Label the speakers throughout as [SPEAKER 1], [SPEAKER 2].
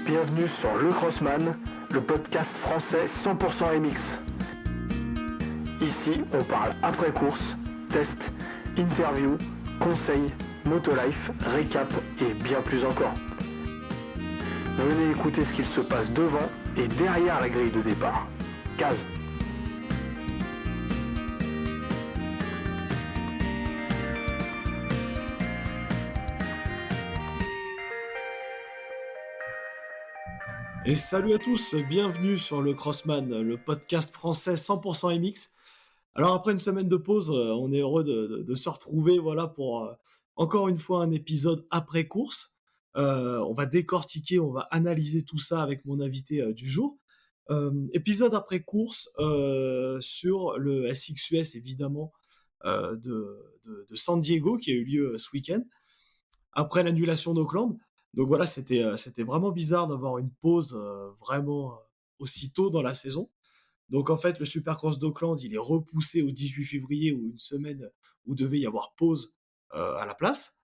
[SPEAKER 1] Bienvenue sur Le Crossman, le podcast français 100% MX. Ici, on parle après-course, tests, interviews, conseils, motolife, récap et bien plus encore. Venez écouter ce qu'il se passe devant et derrière la grille de départ. Case.
[SPEAKER 2] Et salut à tous, bienvenue sur le Crossman, le podcast français 100% MX. Alors après une semaine de pause, on est heureux de se retrouver pour encore une fois un épisode après course. On va décortiquer, on va analyser tout ça avec mon invité du jour. Épisode après course sur le SXUS évidemment de San Diego qui a eu lieu ce week-end après l'annulation d'Auckland. Donc voilà, c'était vraiment bizarre d'avoir une pause aussi tôt dans la saison. Donc en fait, le Supercross d'Auckland, il est repoussé au 18 février ou une semaine où devait y avoir pause à la place.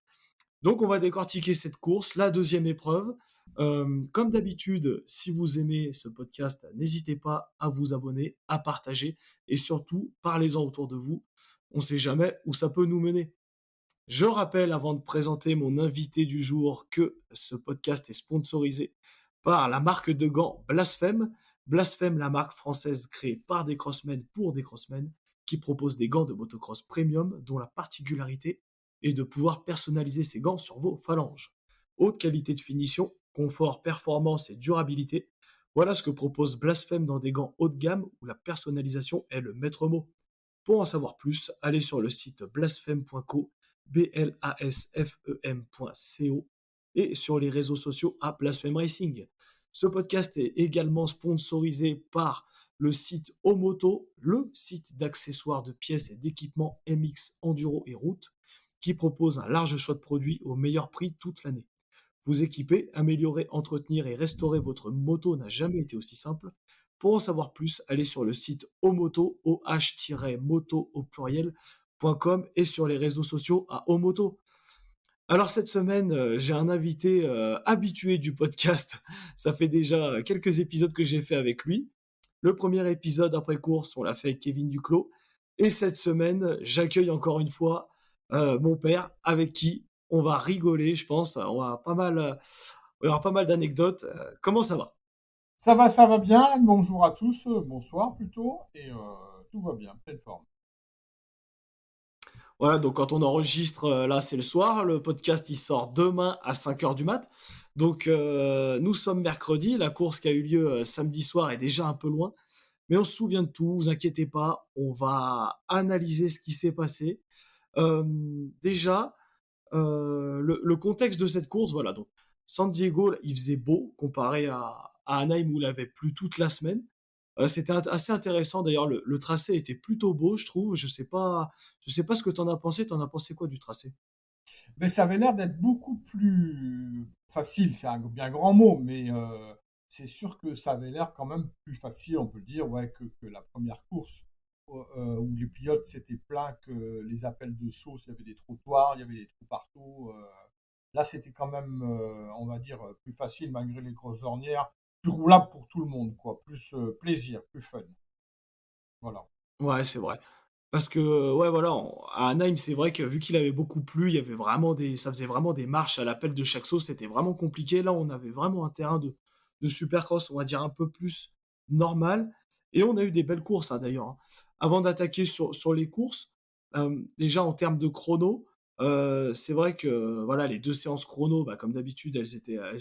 [SPEAKER 2] Donc on va décortiquer cette course, la deuxième épreuve. Comme d'habitude, si vous aimez ce podcast, n'hésitez pas à vous abonner, à partager et surtout, parlez-en autour de vous. On ne sait jamais où ça peut nous mener. Je rappelle, avant de présenter mon invité du jour, que ce podcast est sponsorisé par la marque de gants Blasphème. Blasphème, la marque française créée par des crossmen pour des crossmen, qui propose des gants de motocross premium dont la particularité est de pouvoir personnaliser ces gants sur vos phalanges. Haute qualité de finition, confort, performance et durabilité. Voilà ce que propose Blasphème dans des gants haut de gamme où la personnalisation est le maître mot. Pour en savoir plus, allez sur le site blasphème.co, blasfem.co et sur les réseaux sociaux à Blasphème Racing. Ce podcast est également sponsorisé par le site Omoto, le site d'accessoires de pièces et d'équipements MX, Enduro et Route, qui propose un large choix de produits au meilleur prix toute l'année. Vous équiper, améliorer, entretenir et restaurer votre moto n'a jamais été aussi simple. Pour en savoir plus, allez sur le site omoto, oh-moto au pluriel.com et sur les réseaux sociaux à Omoto. Alors cette semaine, j'ai un invité habitué du podcast. Ça fait déjà quelques épisodes que j'ai fait avec lui. Le premier épisode après course, on l'a fait avec Kevin Duclos. Et cette semaine, j'accueille encore une fois mon père, avec qui on va rigoler, je pense. Il y aura pas mal d'anecdotes. Comment ça va?
[SPEAKER 3] Ça va bien. Bonjour à tous, bonsoir plutôt, et tout va bien, pleine forme.
[SPEAKER 2] Voilà, donc quand on enregistre, là, c'est le soir. Le podcast, il sort demain à 5 heures du mat. Donc, nous sommes mercredi. La course qui a eu lieu samedi soir est déjà un peu loin. Mais on se souvient de tout, vous inquiétez pas. On va analyser ce qui s'est passé. Déjà, le contexte de cette course, voilà. Donc, San Diego, il faisait beau comparé à Anaheim où il avait plu toute la semaine. C'était assez intéressant d'ailleurs, le tracé était plutôt beau, je trouve. Je sais pas ce que tu en as pensé. Tu en as pensé quoi du tracé?
[SPEAKER 3] Mais ça avait l'air d'être beaucoup plus facile, c'est un bien grand mot, mais c'est sûr que ça avait l'air quand même plus facile, on peut le dire, ouais, que la première course, où les pilotes s'étaient plaints que les appels de sauce, il y avait des trottoirs, il y avait des trous partout. Là, c'était quand même, on va dire, plus facile malgré les grosses ornières, plus roulable pour tout le monde, quoi, plus plaisir, plus fun. Voilà.
[SPEAKER 2] Ouais, c'est vrai. Parce que, ouais, voilà, à Anaheim, c'est vrai que vu qu'il avait beaucoup plu, il y avait ça faisait vraiment des marches à l'appel de chaque sauce, c'était vraiment compliqué. Là, on avait vraiment un terrain de supercross, on va dire un peu plus normal. Et on a eu des belles courses, hein, d'ailleurs, hein. Avant d'attaquer sur les courses, déjà en termes de chrono, c'est vrai que, voilà, les 2 séances chrono, bah, comme d'habitude, elles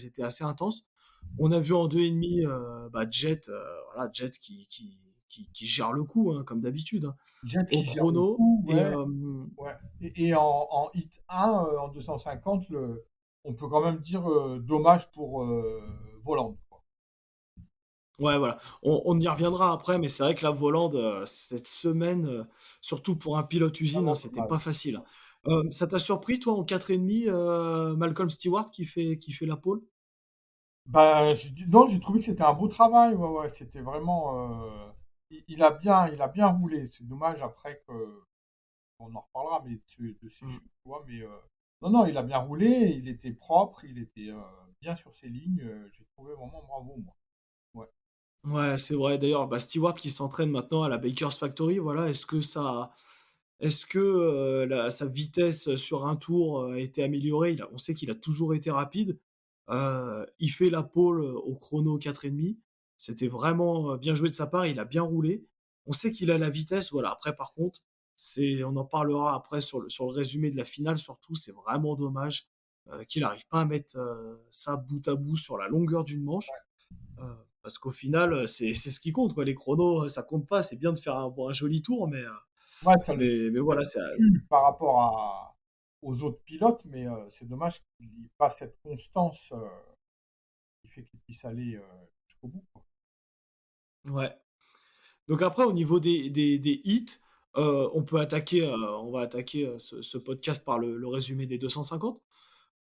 [SPEAKER 2] étaient assez intenses. On a vu en 2,5, Jet, voilà, Jet qui gère le coup, hein, comme d'habitude, hein,
[SPEAKER 3] Jet
[SPEAKER 2] au
[SPEAKER 3] qui gère le
[SPEAKER 2] chrono.
[SPEAKER 3] coup,
[SPEAKER 2] Et
[SPEAKER 3] ouais. Ouais. Et en hit 1, en 250, on peut quand même dire dommage pour Voland, quoi.
[SPEAKER 2] ouais, voilà, on y reviendra après, mais c'est vrai que la Volande, cette semaine, surtout pour un pilote usine, hein,
[SPEAKER 3] Vraiment
[SPEAKER 2] c'était pas
[SPEAKER 3] dommage.
[SPEAKER 2] facile, hein. Ça t'a surpris, toi, en 4,5, Malcolm Stewart qui fait la pole?
[SPEAKER 3] Ben, non, j'ai trouvé que c'était un beau travail. Ouais, ouais, c'était vraiment. Il a bien roulé. C'est dommage après que on en reparlera, mais de ces
[SPEAKER 2] Mmh.
[SPEAKER 3] chutes, tu vois. Mais Non, non, il a bien roulé, il était propre, il était bien sur ses lignes. J'ai trouvé vraiment bravo, moi. Ouais.
[SPEAKER 2] Ouais, c'est vrai. D'ailleurs, bah, Stewart qui s'entraîne maintenant à la Baker's Factory, voilà, est-ce que, la sa vitesse sur un tour, a été améliorée? On sait qu'il a toujours été rapide. Il fait la pole, au chrono 4,5. C'était vraiment, bien joué de sa part, il a bien roulé. On sait qu'il a la vitesse, voilà. Après par contre, on en parlera après sur le résumé de la finale surtout, c'est vraiment dommage, qu'il n'arrive pas à mettre, ça bout à bout sur la longueur d'une manche. Parce qu'au final, c'est ce qui compte quoi. Les chronos, ça compte pas. C'est bien de faire un joli tour,
[SPEAKER 3] Ouais,
[SPEAKER 2] mais
[SPEAKER 3] ça le
[SPEAKER 2] voilà,
[SPEAKER 3] situe par rapport aux autres pilotes, mais c'est dommage qu'il n'ait pas cette constance qui fait qu'il puisse aller jusqu'au bout, quoi.
[SPEAKER 2] ouais. Donc après au niveau des hits, on va attaquer, ce podcast par le résumé des 250.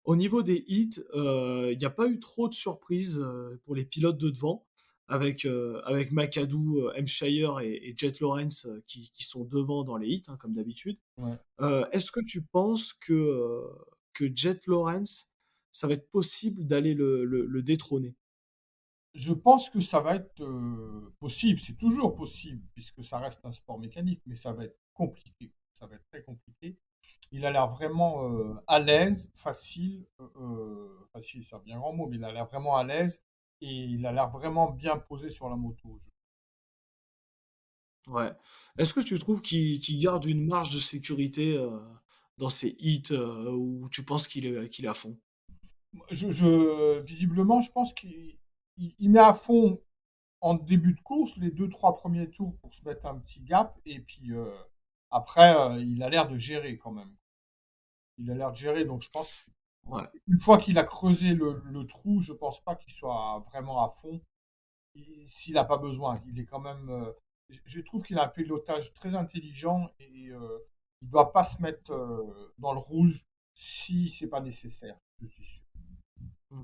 [SPEAKER 2] Au niveau des hits, il n'y a pas eu trop de surprises, pour les pilotes de devant avec McAdoo, Hampshire et Jet Lawrence, qui sont devant dans les hits, hein, comme d'habitude.
[SPEAKER 3] Ouais.
[SPEAKER 2] Est-ce que tu penses que Jet Lawrence, ça va être possible d'aller le détrôner?
[SPEAKER 3] Je pense que ça va être possible, c'est toujours possible, puisque ça reste un sport mécanique, mais ça va être compliqué. Ça va être très compliqué. Il a l'air vraiment à l'aise, facile, c'est un bien grand mot, mais il a l'air vraiment à l'aise et il a l'air vraiment bien posé sur la moto.
[SPEAKER 2] Ouais. Est-ce que tu trouves qu'il garde une marge de sécurité, dans ses hits, ou tu penses qu'il est à fond?
[SPEAKER 3] Visiblement, je pense qu'il met à fond en début de course, les deux trois premiers tours pour se mettre un petit gap, et puis après, il a l'air de gérer quand même. Il a l'air de gérer, donc je pense
[SPEAKER 2] Ouais.
[SPEAKER 3] qu'une fois qu'il a creusé le trou, je pense pas qu'il soit vraiment à fond. S'il n'a pas besoin, il est quand même. Je trouve qu'il a un pilotage très intelligent et il ne doit pas se mettre dans le rouge si c'est pas nécessaire, je suis sûr.
[SPEAKER 2] Mmh.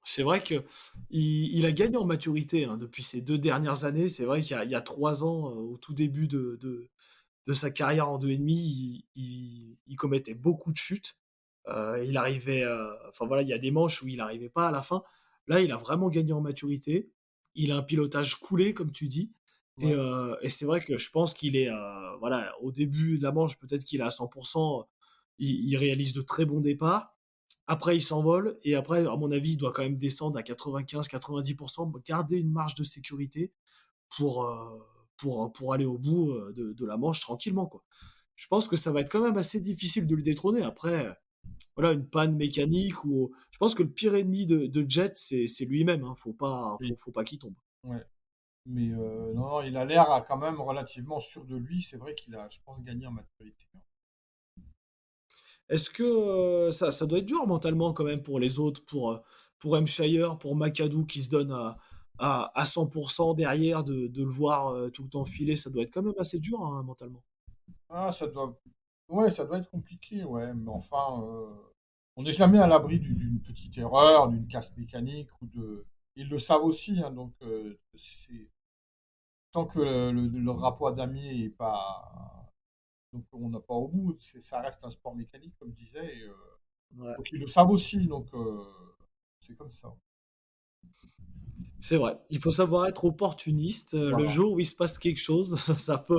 [SPEAKER 2] C'est vrai qu'il a gagné en maturité, hein, depuis ces 2 dernières années. C'est vrai qu'il y a 3 ans, au tout début de sa carrière en 2,5, il commettait beaucoup de chutes. Il arrivait, enfin voilà, il y a des manches où il arrivait pas à la fin. Là, il a vraiment gagné en maturité. Il a un pilotage coulé, comme tu dis,
[SPEAKER 3] Ouais,
[SPEAKER 2] et c'est vrai que je pense qu'il est, voilà, au début de la manche, peut-être qu'il est à 100. Il réalise de très bons départs. Après, il s'envole et après, à mon avis, il doit quand même descendre à 95-90, garder une marge de sécurité pour, pour aller au bout, de la manche tranquillement, quoi. Je pense que ça va être quand même assez difficile de le détrôner. Après, voilà, une panne mécanique ou je pense que le pire ennemi de Jet, c'est lui-même, hein.
[SPEAKER 3] oui,
[SPEAKER 2] Faut pas qu'il tombe.
[SPEAKER 3] ouais. Mais non, non, il a l'air quand même relativement sûr de lui. C'est vrai qu'il a, je pense, gagné en maturité.
[SPEAKER 2] Est-ce que, ça doit être dur mentalement quand même pour les autres, pour Hampshire, pour McAdoo qui se donne à 100 derrière, de le voir, tout le temps filer, ça doit être quand même assez dur, hein, mentalement?
[SPEAKER 3] Ah, ouais, ça doit être compliqué, ouais. Mais enfin, on n'est jamais à l'abri d'une petite erreur, d'une casse mécanique ou de. Ils le savent aussi, hein, donc tant que le rapport damier est pas, donc on n'a pas au bout. Ça reste un sport mécanique, comme je disais.
[SPEAKER 2] Ouais,
[SPEAKER 3] Donc ils le savent aussi, donc c'est comme ça.
[SPEAKER 2] c'est vrai. Il faut savoir être opportuniste, le
[SPEAKER 3] Voilà,
[SPEAKER 2] jour où il se passe quelque chose, ça peut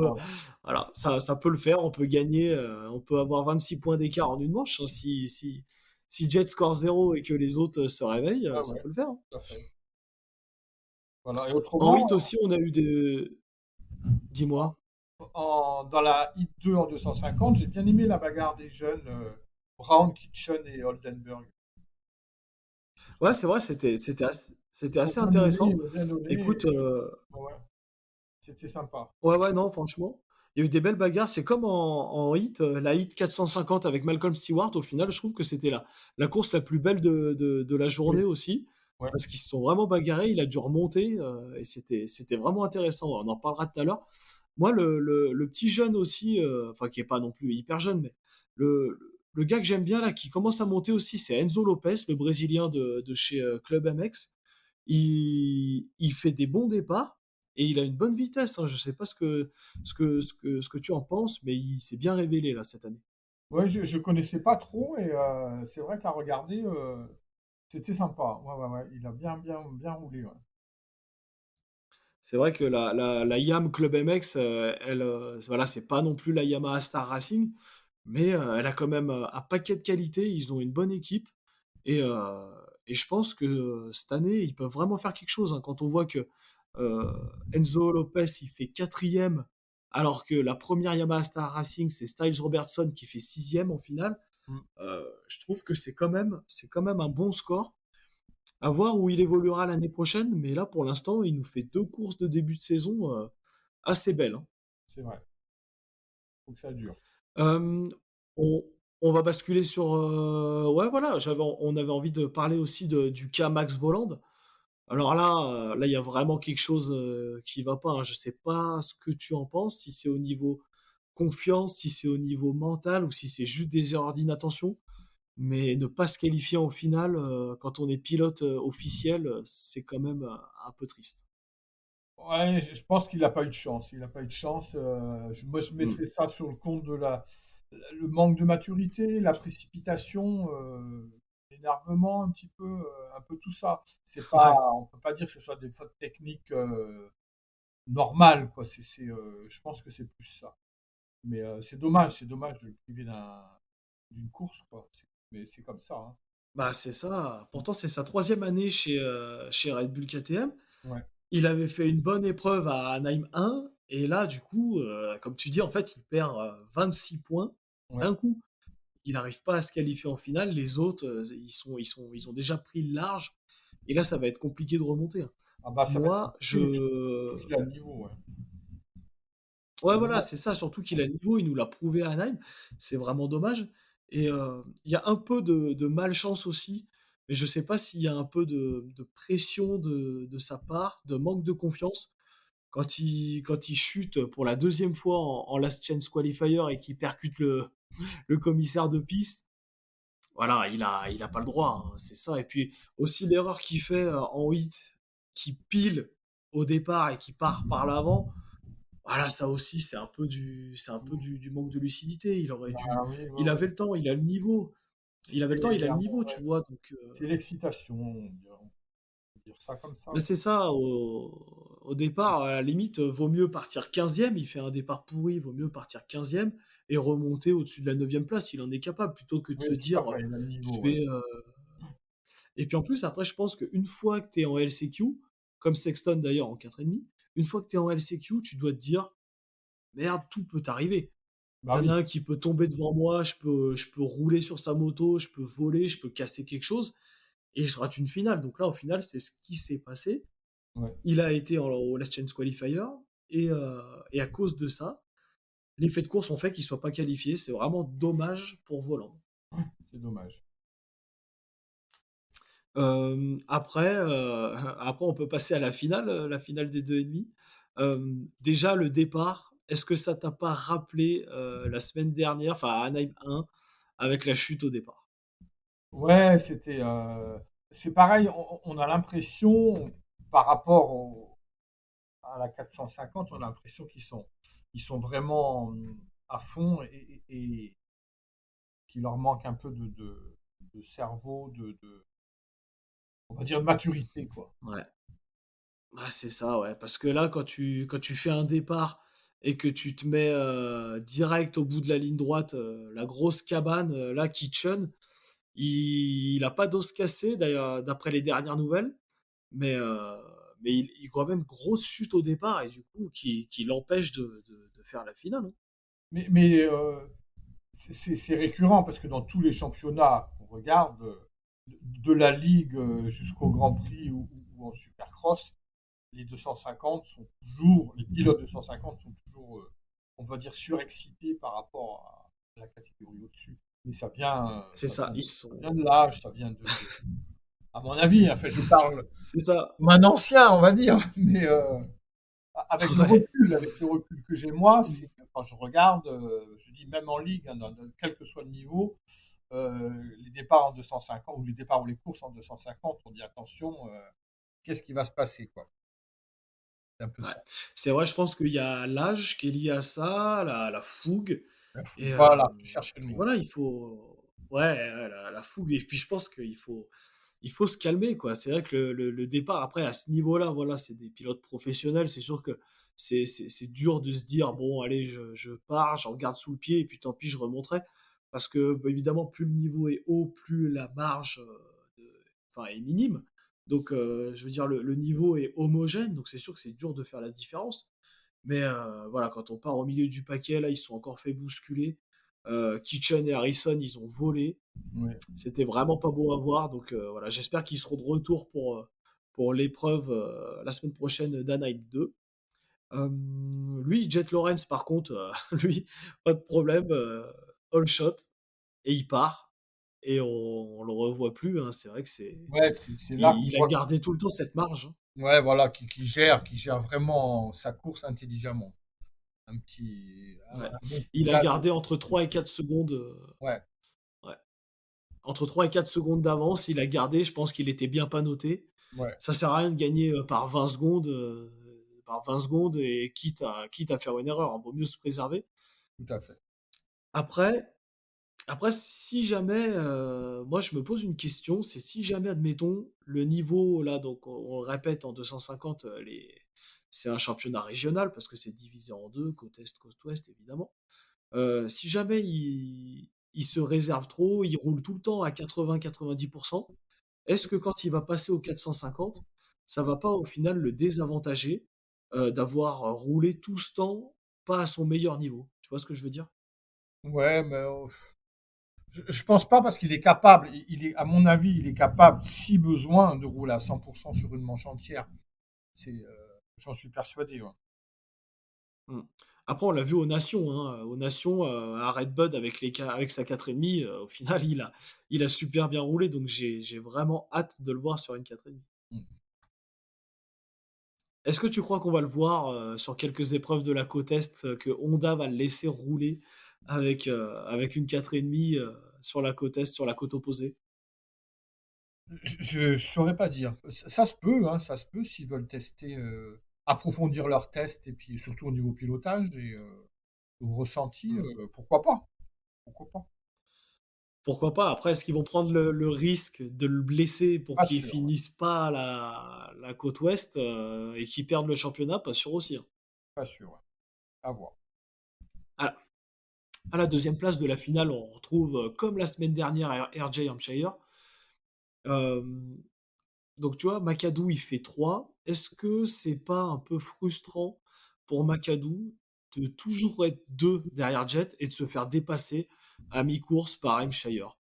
[SPEAKER 3] voilà.
[SPEAKER 2] voilà, ça peut le faire. On peut gagner, on peut avoir 26 points d'écart en une manche, hein, si Jet score 0 et que les autres, se réveillent,
[SPEAKER 3] Ouais,
[SPEAKER 2] ça
[SPEAKER 3] ouais,
[SPEAKER 2] peut le faire, hein.
[SPEAKER 3] tout à fait. Voilà. Et
[SPEAKER 2] En
[SPEAKER 3] autrement,
[SPEAKER 2] 8 aussi, on a eu des dis-moi?
[SPEAKER 3] dans la hit 2 en 250, j'ai bien aimé la bagarre des jeunes Brown, Kitchen et Oldenburg.
[SPEAKER 2] Ouais, c'est vrai, c'était
[SPEAKER 3] Ils m'ont
[SPEAKER 2] assez
[SPEAKER 3] bien donné, ils
[SPEAKER 2] intéressant.
[SPEAKER 3] m'ont bien donné.
[SPEAKER 2] Écoute,
[SPEAKER 3] Ouais, ouais, c'était sympa.
[SPEAKER 2] ouais, ouais, non, franchement, il y a eu des belles bagarres. C'est comme en hit, la hit 450 avec Malcolm Stewart, au final, je trouve que c'était la course la plus belle de la
[SPEAKER 3] Oui,
[SPEAKER 2] journée aussi,
[SPEAKER 3] ouais,
[SPEAKER 2] parce qu'ils se sont vraiment bagarrés. Il a dû remonter, et c'était vraiment intéressant. On en parlera tout à l'heure. Moi, le petit jeune aussi, enfin qui est pas non plus hyper jeune, mais le gars que j'aime bien là, qui commence à monter aussi, c'est Enzo Lopez, le Brésilien de chez, Club MX. Il fait des bons départs et il a une bonne vitesse, hein. Je sais pas ce que tu en penses, mais il s'est bien révélé là cette année.
[SPEAKER 3] Ouais, je connaissais pas trop et c'est vrai qu'à regarder, c'était sympa. Ouais, ouais, ouais, il a bien roulé, ouais.
[SPEAKER 2] C'est vrai que la YAM Club MX, elle, voilà, c'est pas non plus la Yamaha Star Racing, mais elle a quand même, un paquet de qualités. Ils ont une bonne équipe et heu et je pense que, cette année, ils peuvent vraiment faire quelque chose, hein. Quand on voit que, heu, Enzo Lopez, il fait 4e, alors que la première Yamaha Star Racing, c'est Styles Robertson qui fait 6e en finale.
[SPEAKER 3] Mmh.
[SPEAKER 2] Je trouve que c'est quand même un bon score. À voir où il évoluera l'année prochaine, mais là, pour l'instant, il nous fait 2 courses de début de saison, assez belles, hein.
[SPEAKER 3] C'est vrai, faut que ça dure.
[SPEAKER 2] Hem, on on va basculer sur, ouais, voilà, on avait envie de parler aussi du cas Max Voland. Alors là, il y a vraiment quelque chose, qui va pas, hein. Je sais pas ce que tu en penses, si c'est au niveau confiance, si c'est au niveau mental ou si c'est juste des erreurs d'inattention. Mais ne pas se qualifier en finale, quand on est pilote, officiel, c'est quand même, un peu triste.
[SPEAKER 3] Ouais, je pense qu'il a pas eu de chance. Il a pas eu de chance, je
[SPEAKER 2] Mmh.
[SPEAKER 3] mettrais ça sur le compte de le manque de maturité, la précipitation, l'énervement un peu tout ça. C'est pas
[SPEAKER 2] Ouais.
[SPEAKER 3] On peut pas dire que ce soit des fautes techniques, normales, quoi. Je pense que c'est plus ça. Mais, c'est dommage de le priver d'une course, quoi. Mais c'est comme ça, hein.
[SPEAKER 2] Bah, c'est ça. Pourtant, c'est sa troisième année chez Red Bull KTM.
[SPEAKER 3] Ouais,
[SPEAKER 2] Il avait fait une bonne épreuve à Anaheim 1 et là, du coup, comme tu dis, en fait, il perd, 26 points
[SPEAKER 3] ouais.
[SPEAKER 2] d'un coup. Il n'arrive pas à se qualifier en finale. Les autres, ils ont déjà pris le large et là, ça va être compliqué de remonter, hein.
[SPEAKER 3] Ah bah, ça va être
[SPEAKER 2] Moi,
[SPEAKER 3] compliqué, surtout
[SPEAKER 2] je
[SPEAKER 3] qu'il a le niveau, ouais.
[SPEAKER 2] Ouais,
[SPEAKER 3] C'est
[SPEAKER 2] voilà,
[SPEAKER 3] dommage.
[SPEAKER 2] c'est ça, surtout qu'il a le niveau, il nous l'a prouvé à Anaheim. C'est vraiment dommage et il y a un peu de malchance aussi, mais je sais pas s'il y a un peu de pression de sa part, de manque de confiance quand il chute pour la deuxième fois en Last Chance Qualifier et qu'il percute le commissaire de piste. Voilà, il a pas le droit, hein, c'est ça et puis aussi l'erreur qu'il fait, en hit, qui pile au départ et qui part par l'avant. Voilà, ça aussi, c'est un peu du manque de lucidité. Il aurait dû
[SPEAKER 3] Ah oui, ouais,
[SPEAKER 2] il
[SPEAKER 3] ouais.
[SPEAKER 2] avait le temps, il a le niveau. Il avait le temps, il a le niveau, tu
[SPEAKER 3] Ouais,
[SPEAKER 2] vois? Donc,
[SPEAKER 3] c'est l'excitation, on peut dire ça comme ça,
[SPEAKER 2] bah,
[SPEAKER 3] ouais.
[SPEAKER 2] c'est ça, au départ, à la limite, vaut mieux partir 15e. Il fait un départ pourri, vaut mieux partir 15e et remonter au-dessus de la 9e place. Il en est capable, plutôt que de
[SPEAKER 3] Oui,
[SPEAKER 2] se
[SPEAKER 3] tout à
[SPEAKER 2] dire,
[SPEAKER 3] fait, il a le
[SPEAKER 2] «Je
[SPEAKER 3] niveau, ouais.
[SPEAKER 2] vais, et puis en plus, après, je pense qu'une fois que tu es en LCQ, comme Sexton d'ailleurs en 4,5, une fois que tu es en LCQ, tu dois te dire: «Merde, tout peut arriver».
[SPEAKER 3] Bah
[SPEAKER 2] Il y en
[SPEAKER 3] oui,
[SPEAKER 2] a un qui peut tomber devant moi, je peux rouler sur sa moto, je peux voler, je peux casser quelque chose et je rate une finale. Donc là, au final, c'est ce qui s'est passé.
[SPEAKER 3] ouais,
[SPEAKER 2] Il a été au Last Chance Qualifier et à cause de ça, les faits de course ont fait qu'il ne soit pas qualifié. C'est vraiment dommage pour Voland.
[SPEAKER 3] c'est dommage.
[SPEAKER 2] Après, après on peut passer à la finale des 2,5. Déjà le départ, est-ce que ça t'a pas rappelé, la semaine dernière, enfin à Anaheim 1 avec la chute au départ?
[SPEAKER 3] Ouais, c'est pareil, on a l'impression, par rapport à la 450, on a l'impression ils sont vraiment, à fond et qu'il leur manque un peu de cerveau, on va dire de maturité, quoi.
[SPEAKER 2] Ouais. Ah, c'est ça, ouais, parce que là, quand tu fais un départ et que tu te mets, direct au bout de la ligne droite, la grosse cabane, là, Kitchen, il a pas d'os cassé d'ailleurs d'après les dernières nouvelles, mais il quand même grosse chute au départ et du coup qui l'empêche de faire la finale, hein.
[SPEAKER 3] Mais c'est récurrent parce que dans tous les championnats qu'on regarde, de la Ligue, jusqu'au Grand Prix ou en Supercross, les pilotes 250 sont toujours, on va dire, surexcités par rapport à la catégorie au-dessus. Mais
[SPEAKER 2] C'est ça, ils sont
[SPEAKER 3] ça vient de l'âge, ça vient à mon avis, enfin, je parle
[SPEAKER 2] c'est ça,
[SPEAKER 3] comme un ancien, on va dire, mais
[SPEAKER 2] ouais.
[SPEAKER 3] avec le recul que j'ai moi, c'est que quand je regarde, je dis même en ligue, hein, quel que soit le niveau, les départs en 250 ou les départs ou les courses en 250, on dit attention, qu'est-ce qui va se passer, quoi. C'est un peu
[SPEAKER 2] Ouais.
[SPEAKER 3] ça.
[SPEAKER 2] C'est vrai, je pense qu'il y a l'âge qui est lié à ça, la fougue Et
[SPEAKER 3] Voilà, je cherchais le mot.
[SPEAKER 2] voilà, il faut ouais, ouais, la fougue et puis je pense qu'il faut se calmer, quoi. C'est vrai que le départ après à ce niveau-là, voilà, c'est des pilotes professionnels. C'est sûr que c'est dur de se dire: «Bon allez, je pars, j'en garde sous le pied et puis tant pis, je remonterai». Parce que, bah, évidemment, plus le niveau est haut, plus la marge, de enfin, est minime. Donc je veux dire le niveau est homogène, donc c'est sûr que c'est dur de faire la différence. Mais voilà, quand on part au milieu du paquet, là, ils se sont encore fait bousculer. Kitchen et Harrison, ils ont volé.
[SPEAKER 3] Ouais.
[SPEAKER 2] C'était vraiment pas beau à voir. Donc voilà, j'espère qu'ils seront de retour pour l'épreuve la semaine prochaine d'Anaheim 2. Lui, Jet Lawrence, par contre, lui, pas de problème, all shot, et il part. Et on le revoit plus, hein. C'est vrai que
[SPEAKER 3] Ouais, c'est là qu'on
[SPEAKER 2] il a
[SPEAKER 3] voit
[SPEAKER 2] gardé tout le temps cette marge, hein.
[SPEAKER 3] ouais, voilà, qui gère vraiment sa course intelligemment.
[SPEAKER 2] Ouais.
[SPEAKER 3] Un bon
[SPEAKER 2] Il a
[SPEAKER 3] pilote.
[SPEAKER 2] gardé entre 3 et 4 secondes,
[SPEAKER 3] Ouais,
[SPEAKER 2] ouais. Entre 3 et 4 secondes d'avance, il a gardé, je pense qu'il était bien pas noté.
[SPEAKER 3] ouais,
[SPEAKER 2] Ça sert à rien de gagner, par 20 secondes et quitte à faire une erreur, hein, vaut mieux se préserver.
[SPEAKER 3] tout à fait.
[SPEAKER 2] Après après si jamais, moi je me pose une question, c'est si jamais admettons le niveau là donc on le répète en 250, c'est un championnat régional parce que c'est divisé en 2, côte est, côte ouest évidemment. Si jamais il se réserve trop, il roule tout le temps à 80-90. Est-ce que quand il va passer aux 450, ça va pas au final le désavantager, d'avoir roulé tout ce temps pas à son meilleur niveau? Tu vois ce que je veux dire?
[SPEAKER 3] Ouais, mais je pense pas parce qu'il est capable. À mon avis, il est capable, si besoin, de rouler à 100% sur une manche entière. J'en suis persuadé. Ouais.
[SPEAKER 2] Mmh. Après on l'a vu aux Nations, hein, aux Nations, à Red Bud avec sa 4,5, au final il a super bien roulé donc j'ai vraiment hâte de le voir sur une 4,5.
[SPEAKER 3] Mm.
[SPEAKER 2] Est-ce que tu crois qu'on va le voir, sur quelques épreuves de la côte est, que Honda va le laisser rouler avec une 4,5, sur la côte est, sur la côte opposée?
[SPEAKER 3] Je saurais pas dire. Ça se peut, hein, ça se peut s'ils veulent tester, approfondir leurs tests et puis surtout au niveau pilotage et au ressenti,
[SPEAKER 2] Mmh.
[SPEAKER 3] pourquoi pas? Pourquoi pas?
[SPEAKER 2] Pourquoi pas? Après, est-ce qu'ils vont prendre le risque de le blesser pour
[SPEAKER 3] Pas
[SPEAKER 2] qu'il
[SPEAKER 3] sûr, ouais,
[SPEAKER 2] finisse pas la côte ouest, et qu'il perde le championnat? Pas sûr aussi, hein.
[SPEAKER 3] pas sûr, ouais. À voir.
[SPEAKER 2] À à la 2e place de la finale, on retrouve, comme la semaine dernière, RJ Hampshire. Hem, donc tu vois, McAdoo, il fait 3. Est-ce que c'est pas un peu frustrant pour McAdoo de toujours être 2 derrière Jet et de se faire dépasser à mi-course par Hampshire?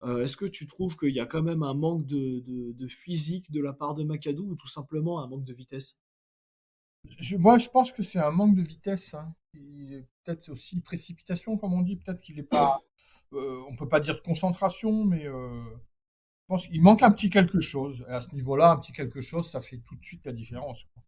[SPEAKER 2] Est-ce que tu trouves qu'il y a quand même un manque de physique de la part de McAdoo ou tout simplement un manque de vitesse?
[SPEAKER 3] Moi, je pense que c'est un manque de vitesse, hein. Peut-être aussi précipitation, comme on dit. Peut-être qu'il est pas, on peut pas dire de concentration, mais je pense qu'il manque un petit quelque chose. Et à ce niveau-là, un petit quelque chose, ça fait tout de suite la différence, quoi.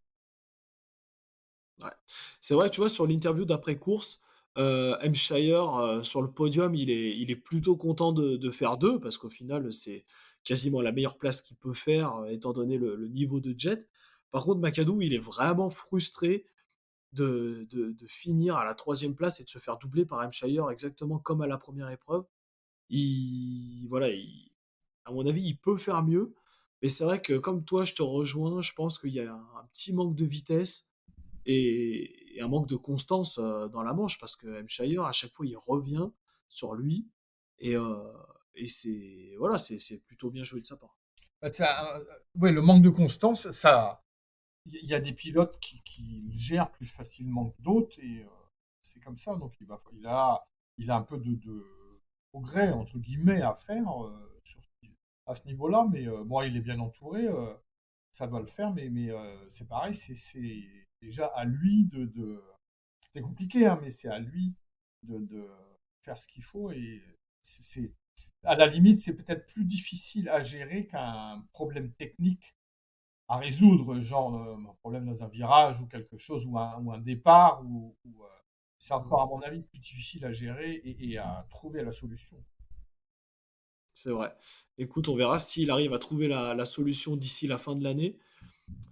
[SPEAKER 2] Ouais. C'est vrai, tu vois, sur l'interview d'après-course, Hampshire, sur le podium, il est plutôt content de faire 2 parce qu'au final, c'est quasiment la meilleure place qu'il peut faire, étant donné le niveau de Jet. Par contre, McAdoo, il est vraiment frustré de finir à la 3e place et de se faire doubler par Hampshire exactement comme à la première épreuve. Voilà, à mon avis, il peut faire mieux, mais c'est vrai que comme toi, je te rejoins, je pense qu'il y a un petit manque de vitesse et un manque de constance, dans la manche parce que Hampshire, à chaque fois, il revient sur lui et heu et c'est voilà, c'est plutôt bien joué de sa part.
[SPEAKER 3] Bah, ouais, le manque de constance, ça, il y a des pilotes qui le gèrent plus facilement que d'autres et c'est comme ça. Donc il a un peu de «progrès» entre guillemets à faire, à ce niveau-là, mais bon, il est bien entouré, ça doit le faire, mais c'est pareil, c'est déjà à lui c'est compliqué, hein, mais c'est à lui de faire ce qu'il faut et c'est à la limite, c'est peut-être plus difficile à gérer qu'un problème technique à résoudre, genre, un problème dans un virage ou quelque chose ou un départ c'est
[SPEAKER 2] Mmh.
[SPEAKER 3] encore à mon avis plus difficile à gérer et à trouver la solution.
[SPEAKER 2] C'est vrai. Écoute, on verra s'il arrive à trouver la solution d'ici la fin de l'année.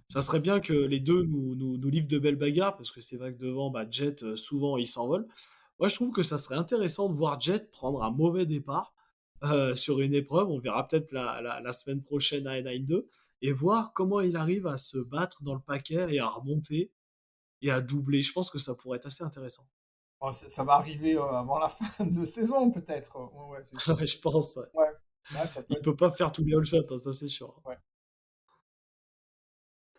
[SPEAKER 2] Ça serait bien que les 2 nous livrent de belles bagarres parce que c'est vrai que devant, bah, Jet, souvent, il s'envole. Moi, je trouve que ça serait intéressant de voir Jet prendre un mauvais départ sur une épreuve. On verra peut-être la semaine prochaine à Anaheim 2 et voir comment il arrive à se battre dans le paquet et à remonter et à doubler. Je pense que ça pourrait être assez intéressant.
[SPEAKER 3] Oh, ça va arriver avant la fin de saison, peut-être. Ouais, c'est sûr.
[SPEAKER 2] Ouais, je pense, ouais.
[SPEAKER 3] Ouais. Ouais, ça peut
[SPEAKER 2] Il
[SPEAKER 3] être.
[SPEAKER 2] peut pas faire tous les all shots, hein, ça c'est sûr.
[SPEAKER 3] Ouais.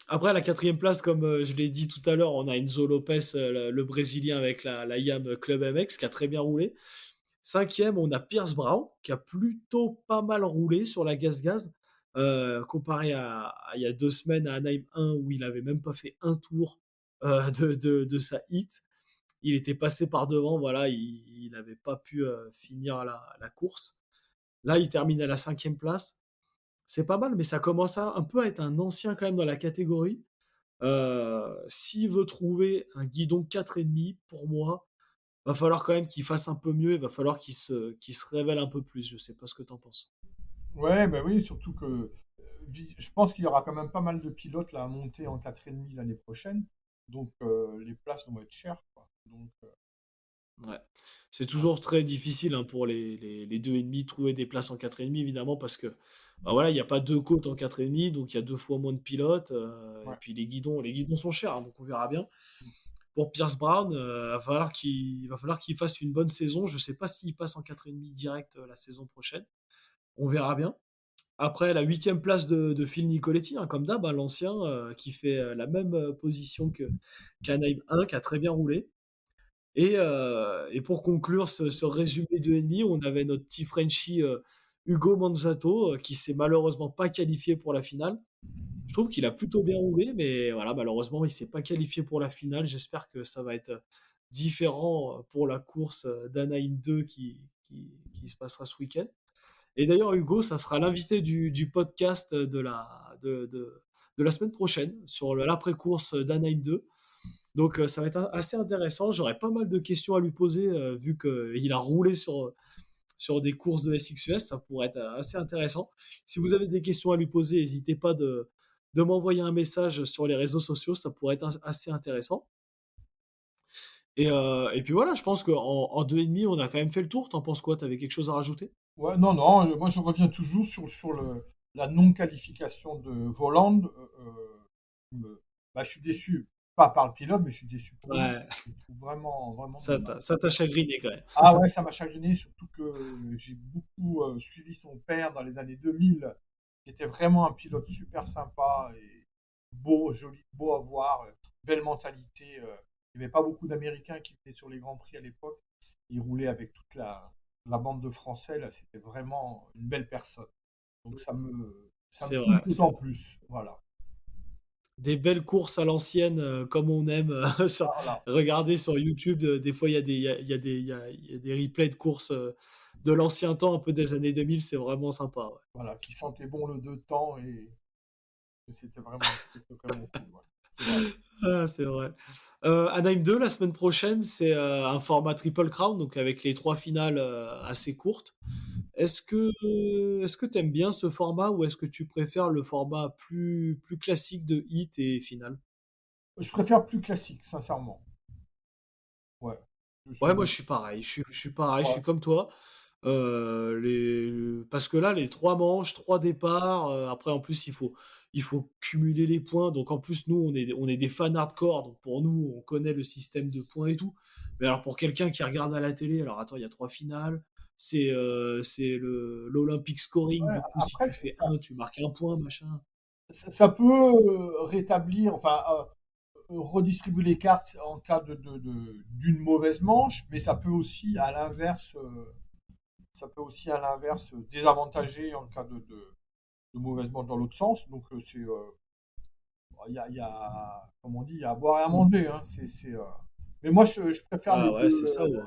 [SPEAKER 2] Après, à la quatrième place, comme je l'ai dit tout à l'heure, on a Enzo Lopez, le Brésilien avec la IAM Club MX, qui a très bien roulé. Cinquième, on a Pierce Brown, qui a plutôt pas mal roulé sur la gaz-gaz, comparé à il y a 2 semaines à Anaheim 1, où il avait même pas fait un tour de sa hit. Il était passé par devant, voilà, il n'avait pas pu finir la course. Là, il termine à la cinquième place. C'est pas mal, mais ça commence un peu à être un ancien quand même dans la catégorie. S'il veut trouver un guidon 4,5, pour moi, va falloir quand même qu'il fasse un peu mieux. Il va falloir qu'il se révèle un peu plus. Je sais pas ce que tu en penses.
[SPEAKER 3] Ouais, bah oui, surtout que je pense qu'il y aura quand même pas mal de pilotes là, à monter en 4,5 l'année prochaine. Donc les places vont être chères, quoi. Donc,
[SPEAKER 2] Ouais. C'est toujours très difficile hein, pour les 2,5 trouver des places en 4,5, évidemment, parce que bah voilà, il n'y a pas deux côtes en 4,5, donc il y a 2 fois moins de pilotes. Et
[SPEAKER 3] ouais.
[SPEAKER 2] puis les guidons sont chers, hein, donc on verra bien. Pour Pierce Brown, va falloir qu'il fasse une bonne saison. Je ne sais pas s'il passe en 4,5 direct la saison prochaine. On verra bien. Après, la huitième place de Phil Nicoletti, hein, comme d'hab, hein, l'ancien, qui fait la même position qu'Anaheim 1, qui a très bien roulé. Et pour conclure ce résumé de ennemi, on avait notre petit Frenchie Hugo Manzato, qui s'est malheureusement pas qualifié pour la finale. Je trouve qu'il a plutôt bien roulé, mais voilà, malheureusement, il s'est pas qualifié pour la finale. J'espère que ça va être différent pour la course d'Anaheim 2 qui se passera ce week-end. Et d'ailleurs, Hugo, ça sera l'invité du podcast de la semaine prochaine sur l'après-course d'Anaheim 2. Donc, ça va être assez intéressant. J'aurais pas mal de questions à lui poser, vu qu'il a roulé sur des courses de SXUS. Ça pourrait être assez intéressant. Si vous avez des questions à lui poser, n'hésitez pas de m'envoyer un message sur les réseaux sociaux. Ça pourrait être assez intéressant. Et puis voilà, je pense qu'en 2,5, on a quand même fait le tour. T'en penses quoi? T'avais quelque chose à rajouter?
[SPEAKER 3] Ouais, non, non, moi je reviens toujours sur la non-qualification de Voland. Bah, je suis déçu, pas par le pilote, mais je suis déçu pour lui.
[SPEAKER 2] Ouais,
[SPEAKER 3] Je le trouve vraiment, vraiment
[SPEAKER 2] ça
[SPEAKER 3] dommage.
[SPEAKER 2] t'a chagriné quand même.
[SPEAKER 3] Ah ouais, ça m'a chagriné, surtout que j'ai beaucoup suivi son père dans les années 2000, qui était vraiment un pilote super sympa et beau, joli, beau à voir, belle mentalité. Il n'y avait pas beaucoup d'Américains qui étaient sur les Grands Prix à l'époque. Il roulait avec toute la bande de Français, là, c'était vraiment une belle personne. Donc ça me
[SPEAKER 2] C'est
[SPEAKER 3] touche
[SPEAKER 2] vrai, c'est
[SPEAKER 3] d'autant
[SPEAKER 2] vrai.
[SPEAKER 3] plus. Voilà.
[SPEAKER 2] Des belles courses à l'ancienne, comme on aime,
[SPEAKER 3] Voilà.
[SPEAKER 2] regarder sur YouTube. Des fois, il y a des replays de courses de l'ancien temps, un peu des années 2000. C'est vraiment sympa. Ouais.
[SPEAKER 3] Voilà, qui sentait bon le deux temps et c'était vraiment cool. Ouais. C'est vrai.
[SPEAKER 2] Ah, c'est vrai. Anaheim 2, la semaine prochaine, c'est un format Triple Crown, donc avec les trois finales assez courtes. Est-ce que tu aimes bien ce format ou est-ce que tu préfères le format plus classique de hit et finale?
[SPEAKER 3] Je préfère plus classique, sincèrement. Ouais. Je
[SPEAKER 2] Ouais, moi
[SPEAKER 3] suis.
[SPEAKER 2] je suis pareil, je suis pareil, je
[SPEAKER 3] Ouais.
[SPEAKER 2] suis comme toi. Parce que là, les 3 manches, 3 départs, après en plus il faut cumuler les points. Donc en plus nous on est des fans hardcore, donc pour nous, on connaît le système de points et tout. Mais alors pour quelqu'un qui regarde à la télé, alors attends, il y a 3 finales, c'est le l'Olympic scoring,
[SPEAKER 3] Ouais,
[SPEAKER 2] du coup si
[SPEAKER 3] après,
[SPEAKER 2] tu fais un, tu marques un point, machin.
[SPEAKER 3] ça peut rétablir, enfin, redistribuer les cartes en cas d'une mauvaise manche, mais ça peut aussi à l'inverse désavantager en cas de mauvaise manche dans l'autre sens. Donc comme on dit, il y a à boire et à manger, hein. Mais moi, je préfère les
[SPEAKER 2] Ah ouais,
[SPEAKER 3] deux,
[SPEAKER 2] c'est ça, ouais.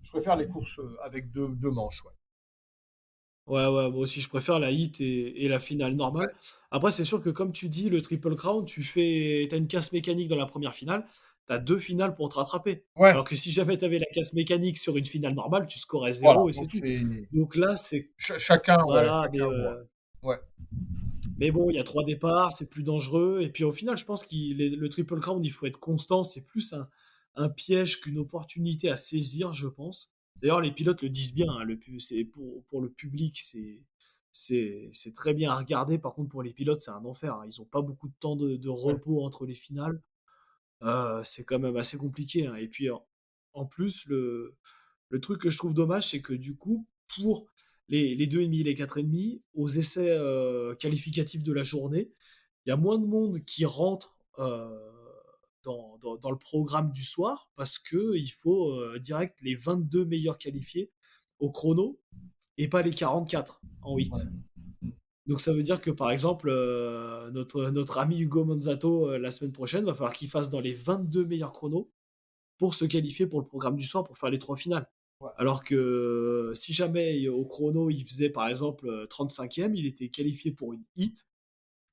[SPEAKER 3] je préfère les courses avec deux manches. Ouais.
[SPEAKER 2] Ouais, ouais, moi aussi je préfère la hit et la finale normale. Après, c'est sûr que comme tu dis, le Triple Crown, t'as une casse mécanique dans la première finale, t'as 2 finales pour te rattraper.
[SPEAKER 3] Ouais,
[SPEAKER 2] Alors que si jamais t'avais la casse mécanique sur une finale normale, tu scorais
[SPEAKER 3] voilà.
[SPEAKER 2] 0 et c'est
[SPEAKER 3] Donc
[SPEAKER 2] tout.
[SPEAKER 3] c'est
[SPEAKER 2] Donc là, c'est
[SPEAKER 3] chacun, ouais,
[SPEAKER 2] voilà,
[SPEAKER 3] chacun voit. Ouais.
[SPEAKER 2] mais bon, il y a 3 départs, c'est plus dangereux et puis au final, je pense qu'il le Triple Crown, il faut être constant, c'est plus un piège qu'une opportunité à saisir, je pense. D'ailleurs, les pilotes le disent bien, hein, c'est pour le public, c'est très bien à regarder. Par contre, pour les pilotes, c'est un enfer, hein. Ils ont pas beaucoup de temps de
[SPEAKER 3] Ouais,
[SPEAKER 2] repos entre les finales. C'est quand même assez compliqué, hein, et puis en plus, le truc que je trouve dommage, c'est que du coup, pour les 2,5 et les 4,5, aux essais, qualificatifs de la journée, il y a moins de monde qui rentre, dans le programme du soir parce qu'il faut, direct les 22 meilleurs qualifiés au chrono et pas les 44 en
[SPEAKER 3] ouais.
[SPEAKER 2] 8.
[SPEAKER 3] Mmh.
[SPEAKER 2] Donc ça veut dire que, par exemple, notre ami Hugo Monzato, la semaine prochaine, va falloir qu'il fasse dans les 22 meilleurs chronos pour se qualifier pour le programme du soir, pour faire les 3 finales.
[SPEAKER 3] Ouais.
[SPEAKER 2] Alors que si jamais au chrono, il faisait par exemple, 35e, il était qualifié pour une hit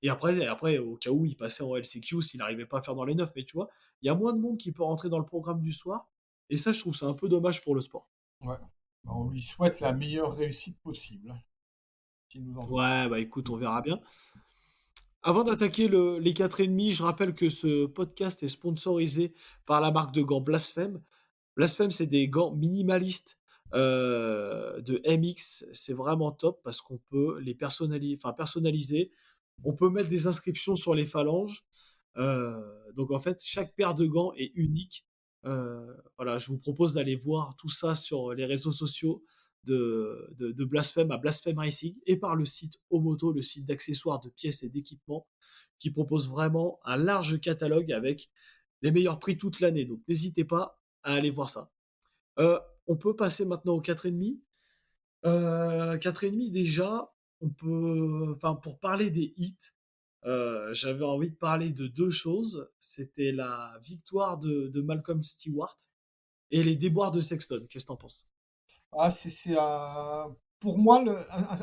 [SPEAKER 2] et après au cas où il passait en LCQ s'il n'arrivait pas à faire dans les 9. Mais tu vois? Il y a moins de monde qui peut rentrer dans le programme du soir et ça, je trouve ça un peu dommage pour le sport.
[SPEAKER 3] Ouais. Bah, on lui souhaite la meilleure réussite possible, hein, s'il nous entend.
[SPEAKER 2] Ouais, bah, écoute, on verra bien. Avant d'attaquer les 4,5, je rappelle que ce podcast est sponsorisé par la marque de gants Blasphème. Blasphème, c'est des gants minimalistes, de MX. C'est vraiment top parce qu'on peut les personnaliser. On peut mettre des inscriptions sur les phalanges. Donc en fait, chaque paire de gants est unique. Voilà, je vous propose d'aller voir tout ça sur les réseaux sociaux de Blasphème à Blasphème Racing et par le site Omoto, le site d'accessoires, de pièces et d'équipements qui propose vraiment un large catalogue avec les meilleurs prix toute l'année. Donc n'hésitez pas à aller voir ça. On peut passer maintenant au 4,5. 4,5 déjà, on peut, enfin, pour parler des hits, j'avais envie de parler de 2 choses. C'était la victoire de Malcolm Stewart et les déboires de Sexton. Qu'est-ce que tu en penses?
[SPEAKER 3] Ah, pour moi,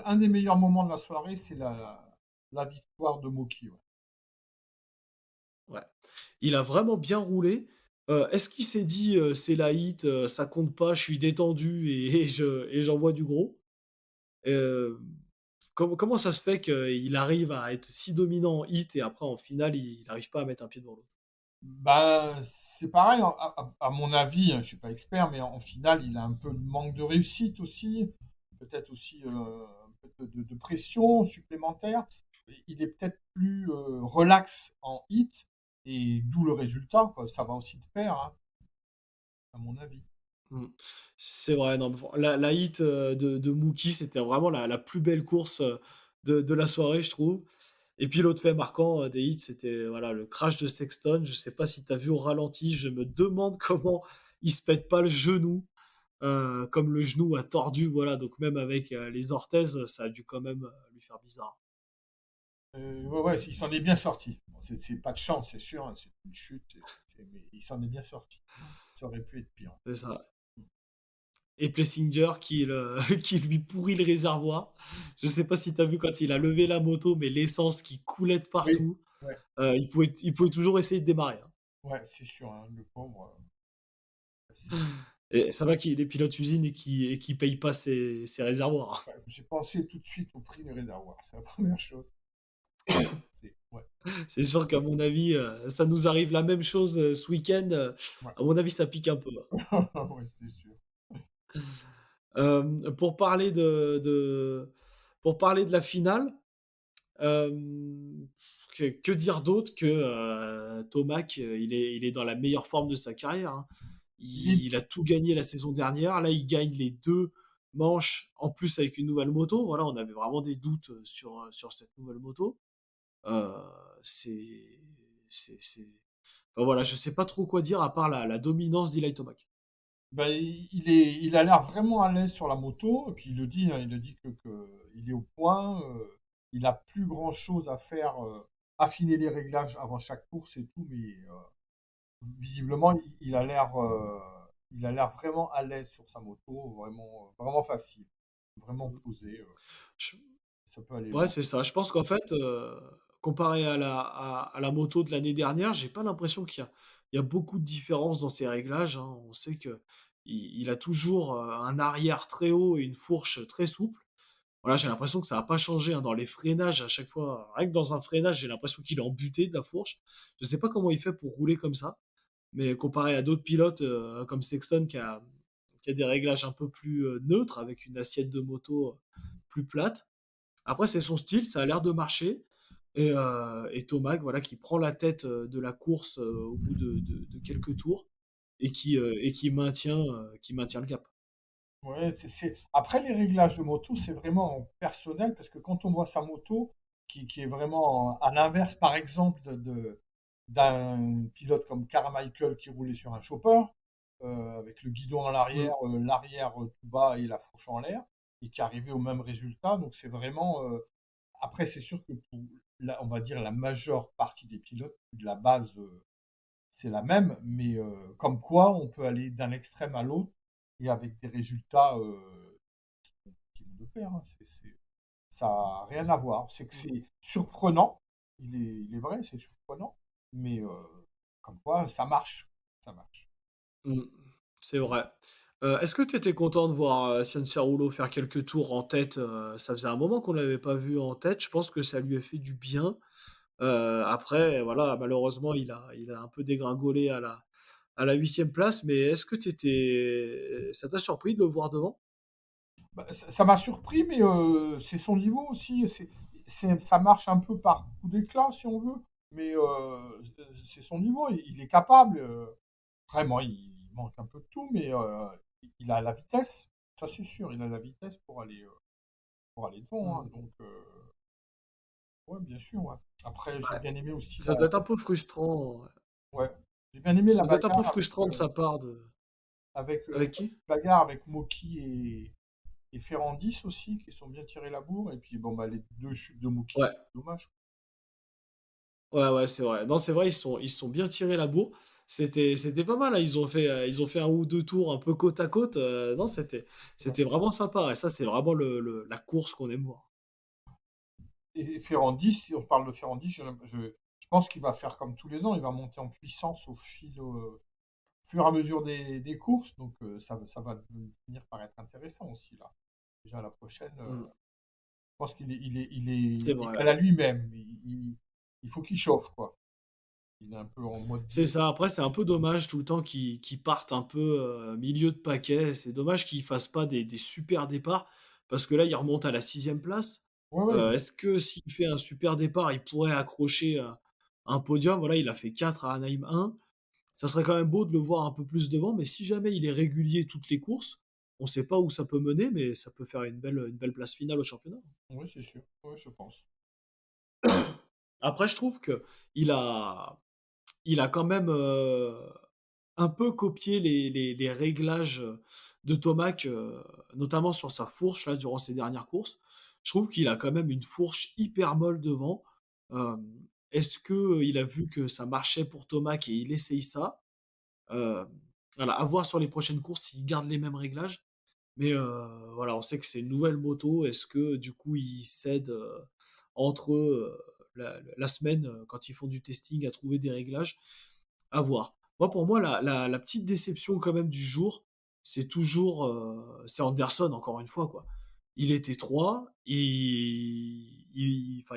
[SPEAKER 3] un des meilleurs moments de la soirée, c'est la victoire de Moki. Ouais.
[SPEAKER 2] Ouais. Il a vraiment bien roulé. Est-ce qu'il s'est dit, «C'est la hit, ça compte pas, je suis détendu et j'envoie du gros»? Hem, comment ça se fait qu'il arrive à être si dominant en hit et après en finale, il n'arrive pas à mettre un pied devant l'autre?
[SPEAKER 3] Ben, c'est pareil, hein, à mon avis, hein, je suis pas expert, mais en finale, il a un peu de manque de réussite aussi, peut-être aussi un peu de pression supplémentaire. Il est peut-être plus relax en hit, et d'où le résultat, quoi. Ça va aussi de pair, hein, à mon avis.
[SPEAKER 2] Mmh. C'est vrai, non, mais la hit, de Mookie, c'était vraiment la plus belle course, de la soirée, je trouve. Et puis l'autre fait marquant, des hits, c'était, voilà, le crash de Sexton. Je sais pas si tu as vu au ralenti, je me demande comment il se pète pas le genou, comme le genou a tordu, voilà, donc même avec, les orthèses, ça a dû quand même, lui faire bizarre.
[SPEAKER 3] Ouais, ouais, il s'en est bien sorti. Bon, c'est pas de chance, c'est sûr, hein, c'est une chute, mais il s'en est bien sorti. Ça aurait pu être pire.
[SPEAKER 2] C'est ça. Et Plessinger qui lui pourrit le réservoir. Je sais pas si tu as vu quand il a levé la moto, mais l'essence qui coulait de
[SPEAKER 3] Oui,
[SPEAKER 2] partout.
[SPEAKER 3] ouais,
[SPEAKER 2] Il pouvait toujours essayer de démarrer, hein.
[SPEAKER 3] ouais, c'est sûr, hein, le pauvre.
[SPEAKER 2] Et ça va qu'il est pilote usine et qu'il paye pas ses réservoirs, hein.
[SPEAKER 3] Ouais, j'ai pensé tout de suite au prix du réservoir, c'est la première chose. Ouais,
[SPEAKER 2] C'est sûr qu'à mon avis, ça nous arrive la même chose, ce week-end,
[SPEAKER 3] ouais,
[SPEAKER 2] à mon avis, ça pique un peu, hein.
[SPEAKER 3] ouais, c'est sûr.
[SPEAKER 2] Pour parler de la finale, hem, que dire d'autre que, Tomac, il est dans la meilleure forme de sa carrière, hein.
[SPEAKER 3] Il est
[SPEAKER 2] Il a tout gagné la saison dernière. Là, il gagne les 2 manches, en plus avec une nouvelle moto. Voilà, on avait vraiment des doutes, sur cette nouvelle moto. Heu, c'est c'est enfin voilà, je sais pas trop quoi dire à part la dominance d'Eli Tomac.
[SPEAKER 3] bah, il a l'air vraiment à l'aise sur la moto, et puis il le dit, hein, il le dit il est au point, il a plus grand chose à faire, affiner les réglages avant chaque course et tout, mais visiblement il a l'air vraiment à l'aise sur sa moto, vraiment, vraiment facile, vraiment
[SPEAKER 2] Mmh.
[SPEAKER 3] posé,
[SPEAKER 2] Je
[SPEAKER 3] ça peut aller
[SPEAKER 2] Ouais,
[SPEAKER 3] loin.
[SPEAKER 2] c'est ça. Je pense qu'en fait, comparé à la moto de l'année dernière, j'ai pas l'impression qu'il y a beaucoup de différences dans ses réglages, hein. On sait qu'il a toujours, un arrière très haut et une fourche très souple. Voilà, j'ai l'impression que ça a pas changé, hein, dans les freinages à chaque fois. Rien que dans un freinage, j'ai l'impression qu'il est en butée de la fourche. Je sais pas comment il fait pour rouler comme ça. mais comparé à d'autres pilotes comme Sexton qui a des réglages un peu plus neutres avec une assiette de moto plus plate. Après, c'est son style, ça a l'air de marcher. Et Tomac, voilà, qui prend la tête de la course au bout de quelques tours qui maintient le cap.
[SPEAKER 3] Ouais, Après, les réglages de moto, c'est vraiment personnel parce que quand on voit sa moto, qui est vraiment à l'inverse, par exemple, d'un pilote comme Carmichael qui roulait sur un chopper, avec le guidon à
[SPEAKER 2] Mm.
[SPEAKER 3] l'arrière tout bas et la fourche en l'air, et qui arrivait au même résultat. Donc, c'est vraiment. Après, c'est sûr que pour, on va dire, la majeure partie des pilotes, de la base, c'est la même, mais comme quoi on peut aller d'un extrême à l'autre et avec des résultats qui vont de pair, hein. Ça n'a rien à voir. C'est que c'est surprenant, il est vrai, c'est surprenant, mais comme quoi ça marche. Ça marche.
[SPEAKER 2] Mm. C'est vrai. Est-ce que tu étais content de voir Cianciarulo faire quelques tours en tête ça faisait un moment qu'on ne l'avait pas vu en tête. Je pense que ça lui a fait du bien. Après, voilà, malheureusement, il a un peu dégringolé à la huitième place. Mais est-ce que ça t'a surpris de le voir devant?
[SPEAKER 3] Bah, ça m'a surpris, mais c'est son niveau aussi. Ça marche un peu par coup d'éclat, si on veut, mais c'est son niveau. Il est capable. Vraiment, il manque un peu de tout, mais il a la vitesse. Ça, c'est sûr. Il a la vitesse pour aller devant, hein.
[SPEAKER 2] Mmh.
[SPEAKER 3] Donc, ouais, bien sûr. Ouais. Après, j'ai
[SPEAKER 2] Ouais,
[SPEAKER 3] bien aimé aussi
[SPEAKER 2] ça doit être un peu frustrant, ouais.
[SPEAKER 3] ouais, j'ai bien aimé la
[SPEAKER 2] Ça doit être un peu
[SPEAKER 3] bagarre
[SPEAKER 2] frustrant de sa part de avec qui?
[SPEAKER 3] bagarre avec Moki et Ferrandis aussi, qui sont bien tirés la bourre. Et puis, bon, bah, les deux chutes de Moki,
[SPEAKER 2] Ouais,
[SPEAKER 3] c'est dommage.
[SPEAKER 2] ouais, ouais, c'est vrai. Non, c'est vrai, ils se sont bien tirés la bourre. C'était pas mal, hein. Ils ont fait un ou 2 tours un peu côte à côte, non,
[SPEAKER 3] Ouais.
[SPEAKER 2] c'était vraiment sympa et ça, c'est vraiment la course qu'on aime voir.
[SPEAKER 3] Et Ferrandis, si on parle de Ferrandis, je pense qu'il va faire comme tous les ans, il va monter en puissance au fur et à mesure des courses, donc ça va finir par être intéressant aussi là. Déjà la prochaine,
[SPEAKER 2] Mmh.
[SPEAKER 3] je pense
[SPEAKER 2] C'est
[SPEAKER 3] il est
[SPEAKER 2] vrai.
[SPEAKER 3] égal à lui-même. Il faut qu'il chauffe quoi. Il est un peu en mode
[SPEAKER 2] C'est
[SPEAKER 3] dur.
[SPEAKER 2] ça. Après, c'est un peu dommage tout le temps qu'ils partent un peu, milieu de paquet. C'est dommage qu'ils fassent pas des super départs parce que là, il remonte à la sixième place.
[SPEAKER 3] Ouais, ouais,
[SPEAKER 2] Est-ce que s'il fait un super départ, il pourrait accrocher, un podium? Voilà, il a fait 4 à Anaheim 1. Ça serait quand même beau de le voir un peu plus devant, mais si jamais il est régulier toutes les courses, on ne sait pas où ça peut mener, mais ça peut faire une belle place finale au championnat.
[SPEAKER 3] ouais, c'est sûr. Ouais, je pense.
[SPEAKER 2] Après, je trouve qu'il a il a quand même, un peu copié les réglages, de Tomac, notamment sur sa fourche là, durant ses dernières courses. Je trouve qu'il a quand même une fourche hyper molle devant. Est-ce qu'il a vu que ça marchait pour Tomac et il essaye ça? Heu, voilà, à voir sur les prochaines courses s'il garde les mêmes réglages. Mais voilà, on sait que c'est une nouvelle moto. Est-ce que du coup, ils s'aident, entre eux, la semaine, quand ils font du testing à trouver des réglages? À voir. Moi, pour moi, la petite déception quand même du jour, c'est toujours, c'est Anderson encore une fois, quoi. Il était 3, enfin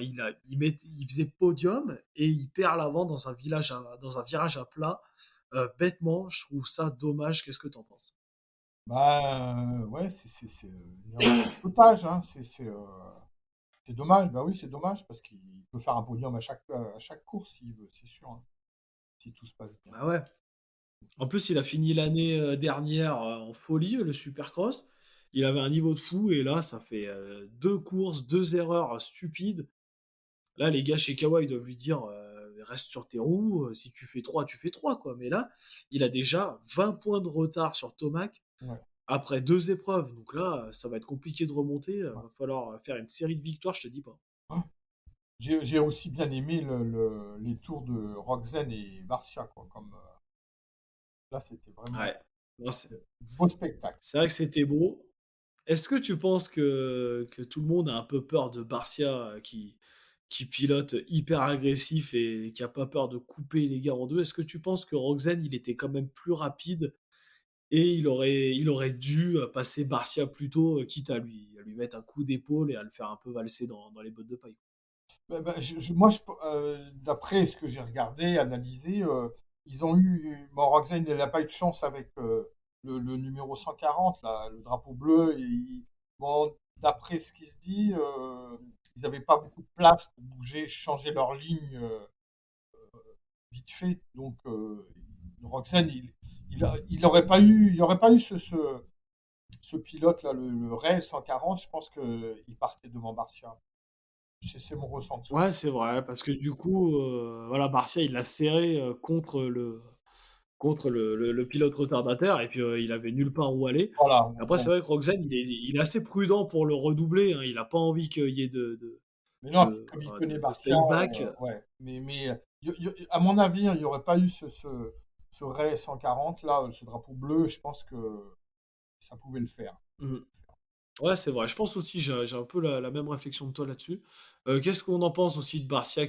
[SPEAKER 2] il faisait podium et il perd l'avant dans un virage à plat, bêtement. Je trouve ça dommage. Qu'est-ce que tu en penses?
[SPEAKER 3] Bah, ouais, c'est une erreur de pilotage, hein. C'est dommage. Bah oui, c'est dommage parce qu'il peut faire un podium à chaque course s'il veut, c'est sûr, hein, si tout se passe bien.
[SPEAKER 2] Bah, ouais. En plus, il a fini l'année, dernière, en folie, le Supercross. Il avait un niveau de fou et là, ça fait, 2 courses, 2 erreurs stupides. Là, les gars chez Kawa, ils doivent lui dire, «Reste sur tes roues, si tu fais 3, tu fais 3, quoi». Mais là, il a déjà 20 points de retard sur Tomac
[SPEAKER 3] Ouais,
[SPEAKER 2] après 2 épreuves. Donc là, ça va être compliqué de remonter,
[SPEAKER 3] ouais,
[SPEAKER 2] va falloir, faire une série de victoires, je te dis pas.
[SPEAKER 3] ouais. J'ai aussi bien aimé les tours de Roxen et Barcia, quoi. Là, c'était vraiment
[SPEAKER 2] Ouais. Non, c'est
[SPEAKER 3] beau spectacle.
[SPEAKER 2] c'est vrai que c'était beau. Est-ce que tu penses que tout le monde a un peu peur de Barcia, qui pilote hyper agressif et qui a pas peur de couper les gars en 2? Est-ce que tu penses que Roxen, il était quand même plus rapide et il aurait dû, passer Barcia plus tôt, quitte à lui mettre un coup d'épaule et à le faire un peu valser dans les bottes de paille?
[SPEAKER 3] Moi, d'après ce que j'ai regardé, analysé, ils ont eu. Bon, Roxane, elle n'a pas eu de chance avec le numéro 140, là, le drapeau bleu. Bon, d'après ce qui se dit, ils n'avaient pas beaucoup de place pour bouger, changer leur ligne vite fait. Donc, Roxane, il aurait pas eu, il y aurait pas eu ce pilote-là, le Ray 140. Je pense qu'il partait devant Barcia. C'est mon ressenti.
[SPEAKER 2] Ouais, c'est vrai, parce que du coup, voilà, Barcia, il l'a serré, contre le pilote retardataire et puis, il avait nulle part où aller.
[SPEAKER 3] Voilà.
[SPEAKER 2] Après, c'est
[SPEAKER 3] Bon.
[SPEAKER 2] vrai que Roxane, il est assez prudent pour le redoubler, hein. Il a pas envie qu'il y ait
[SPEAKER 3] Mais non, comme il connaît
[SPEAKER 2] de
[SPEAKER 3] Barcia,
[SPEAKER 2] payback.
[SPEAKER 3] ouais. Mais à mon avis, il n'y aurait pas eu ce Ray 140 là, ce drapeau bleu. Je pense que ça pouvait le faire.
[SPEAKER 2] Mmh. Ouais, c'est vrai. Je pense aussi, j'ai un peu la même réflexion que toi là-dessus. Qu'est-ce qu'on en pense aussi de Barcia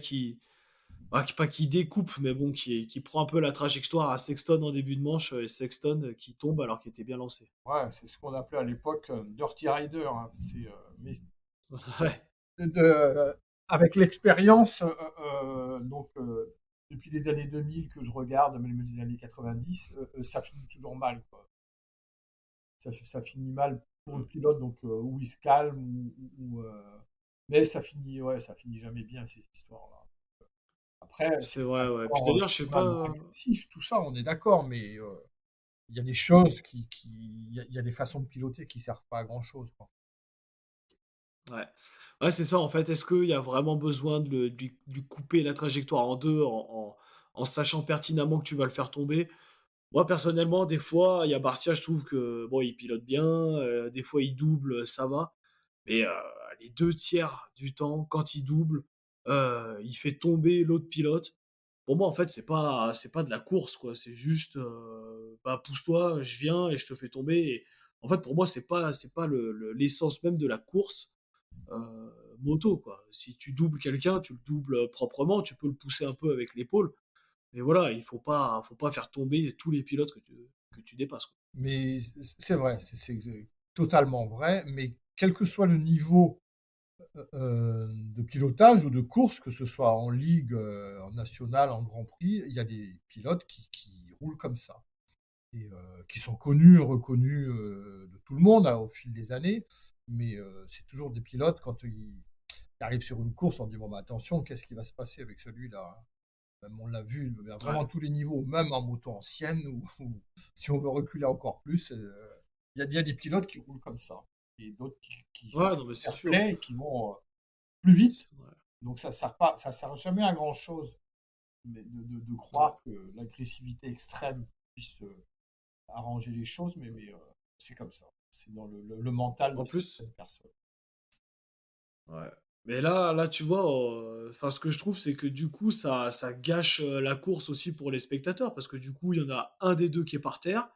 [SPEAKER 2] pas qui découpe, mais bon, qui prend un peu la trajectoire à Sexton en début de manche, et Sexton, qui tombe alors qu'il était bien lancé?
[SPEAKER 3] Ouais, c'est ce qu'on appelait à l'époque Dirty Rider, hein. Mais
[SPEAKER 2] Ouais,
[SPEAKER 3] avec l'expérience, donc depuis les années 2000 que je regarde, même les années 90, ça finit toujours mal, quoi. Ça finit mal pour le
[SPEAKER 2] mmh,
[SPEAKER 3] pilote, donc ou il se calme, mais ouais, ça finit jamais bien ces histoires-là. Après,
[SPEAKER 2] c'est
[SPEAKER 3] c'est
[SPEAKER 2] vrai,
[SPEAKER 3] un
[SPEAKER 2] ouais. Puis
[SPEAKER 3] sport
[SPEAKER 2] d'ailleurs, je sais
[SPEAKER 3] totalement
[SPEAKER 2] pas.
[SPEAKER 3] agressif, tout ça, on est d'accord, mais il y a des choses il y a des façons de piloter qui servent pas à grand chose, quoi.
[SPEAKER 2] Ouais. Ouais, c'est ça, en fait. Est-ce qu'il y a vraiment besoin de lui couper la trajectoire en 2 en sachant pertinemment que tu vas le faire tomber? Moi, personnellement, des fois, il y a Barcia, je trouve que, bon, il pilote bien, des fois il double, ça va. Mais, les 2 tiers du temps, quand il double, il fait tomber l'autre pilote. Pour moi, en fait, c'est pas de la course, quoi. C'est juste, bah, pousse-toi, je viens et je te fais tomber et en fait, pour moi, c'est pas l'essence même de la course, moto, quoi. Si tu doubles quelqu'un, tu le doubles, proprement, tu peux le pousser un peu avec l'épaule, mais voilà, il faut pas faire tomber tous les pilotes que tu dépasses, quoi.
[SPEAKER 3] Mais c'est vrai, c'est totalement vrai, mais quel que soit le niveau de pilotage ou de course, que ce soit en ligue, en national, en Grand Prix, il y a des pilotes qui roulent comme ça et qui sont connus, reconnus de tout le monde au fil des années. Mais c'est toujours des pilotes quand ils arrivent sur une course, on dit bon bah attention, qu'est-ce qui va se passer avec celui-là, hein. Même on l'a vu à
[SPEAKER 2] Ouais.
[SPEAKER 3] vraiment tous les niveaux, même en moto ancienne ou si on veut reculer encore plus, il y a des pilotes qui roulent comme ça et d'autres qui sont
[SPEAKER 2] Ouais, non, mais c'est
[SPEAKER 3] fair
[SPEAKER 2] sûr.
[SPEAKER 3] play et qui vont plus vite.
[SPEAKER 2] C'est vrai.
[SPEAKER 3] Donc ça sert jamais à grand chose mais de
[SPEAKER 2] Ouais.
[SPEAKER 3] croire que l'agressivité extrême puisse arranger les choses, mais c'est comme ça. C'est dans le mental de
[SPEAKER 2] En plus
[SPEAKER 3] certaines personnes.
[SPEAKER 2] ouais. Mais là, tu vois, enfin, ce que je trouve, c'est que du coup, ça gâche, la course aussi pour les spectateurs parce que du coup, il y en a un des 2 qui est par terre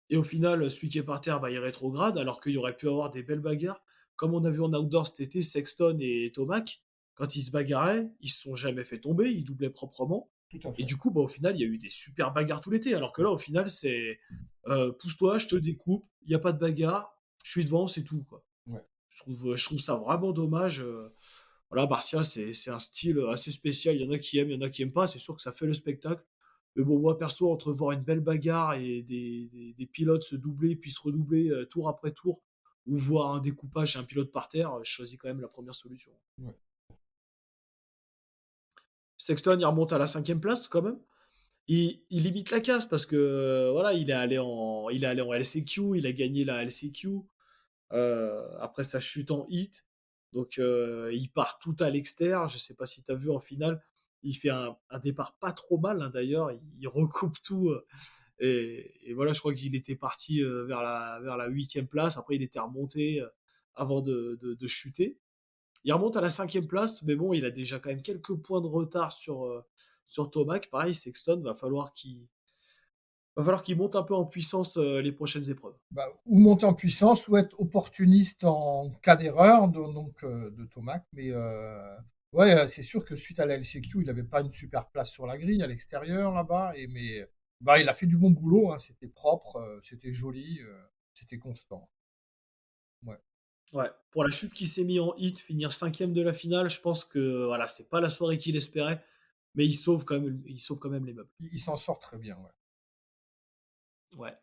[SPEAKER 2] et au final, celui qui est par terre, bah, il rétrograde alors qu'il y aurait pu avoir des belles bagarres. Comme on a vu en outdoor cet été, Sexton et Tomac, quand ils se bagarraient, ils se sont jamais fait tomber, ils doublaient proprement
[SPEAKER 3] Tout à
[SPEAKER 2] et
[SPEAKER 3] fait.
[SPEAKER 2] du coup, bah, au final, il y a eu des super bagarres tout l'été. Alors que là, au final, c'est, «Pousse-toi, je te découpe, il y a pas de bagarre, je suis devant, c'est tout, quoi».
[SPEAKER 3] Ouais.
[SPEAKER 2] Je trouve ça vraiment dommage, voilà, Barcia, c'est un style, assez spécial. Il y en a qui aiment, il y en a qui aiment pas. C'est sûr que ça fait le spectacle. Mais bon, moi, perso, entre voir une belle bagarre et des pilotes se doubler, puis se redoubler, tour après tour, ou voir un découpage et un pilote par terre, je choisis quand même la première solution.
[SPEAKER 3] Ouais.
[SPEAKER 2] Sexton, il remonte à la 5e place quand même. Il limite la casse parce que, voilà, il est allé en LCQ, il a gagné la LCQ. Après sa chute en heat. Donc, il part tout à l'extérieur. Je sais pas si tu as vu en finale, il fait un départ pas trop mal, hein, d'ailleurs. Il recoupe tout, et voilà, je crois qu'il était parti, vers la 8e place. Après, il était remonté, avant de chuter. Il remonte à la 5e place, mais bon, il a déjà quand même quelques points de retard sur Tomac. Pareil, Sexton, va falloir qu'il monte un peu en puissance, les prochaines épreuves.
[SPEAKER 3] Bah, ou monter en puissance ou être opportuniste en cas d'erreur, donc de Tomac. Mais ouais, c'est sûr que suite à la LCQ, il n'avait pas une super place sur la grille à l'extérieur là-bas. Mais bah, il a fait du bon boulot, hein, c'était propre, c'était joli, c'était constant. Ouais.
[SPEAKER 2] Ouais, pour la chute qui s'est mis en hit, finir 5e de la finale, je pense que voilà, c'est pas la soirée qu'il espérait. mais il sauve quand même les meubles.
[SPEAKER 3] Il s'en sort très bien, ouais.
[SPEAKER 2] Ouais.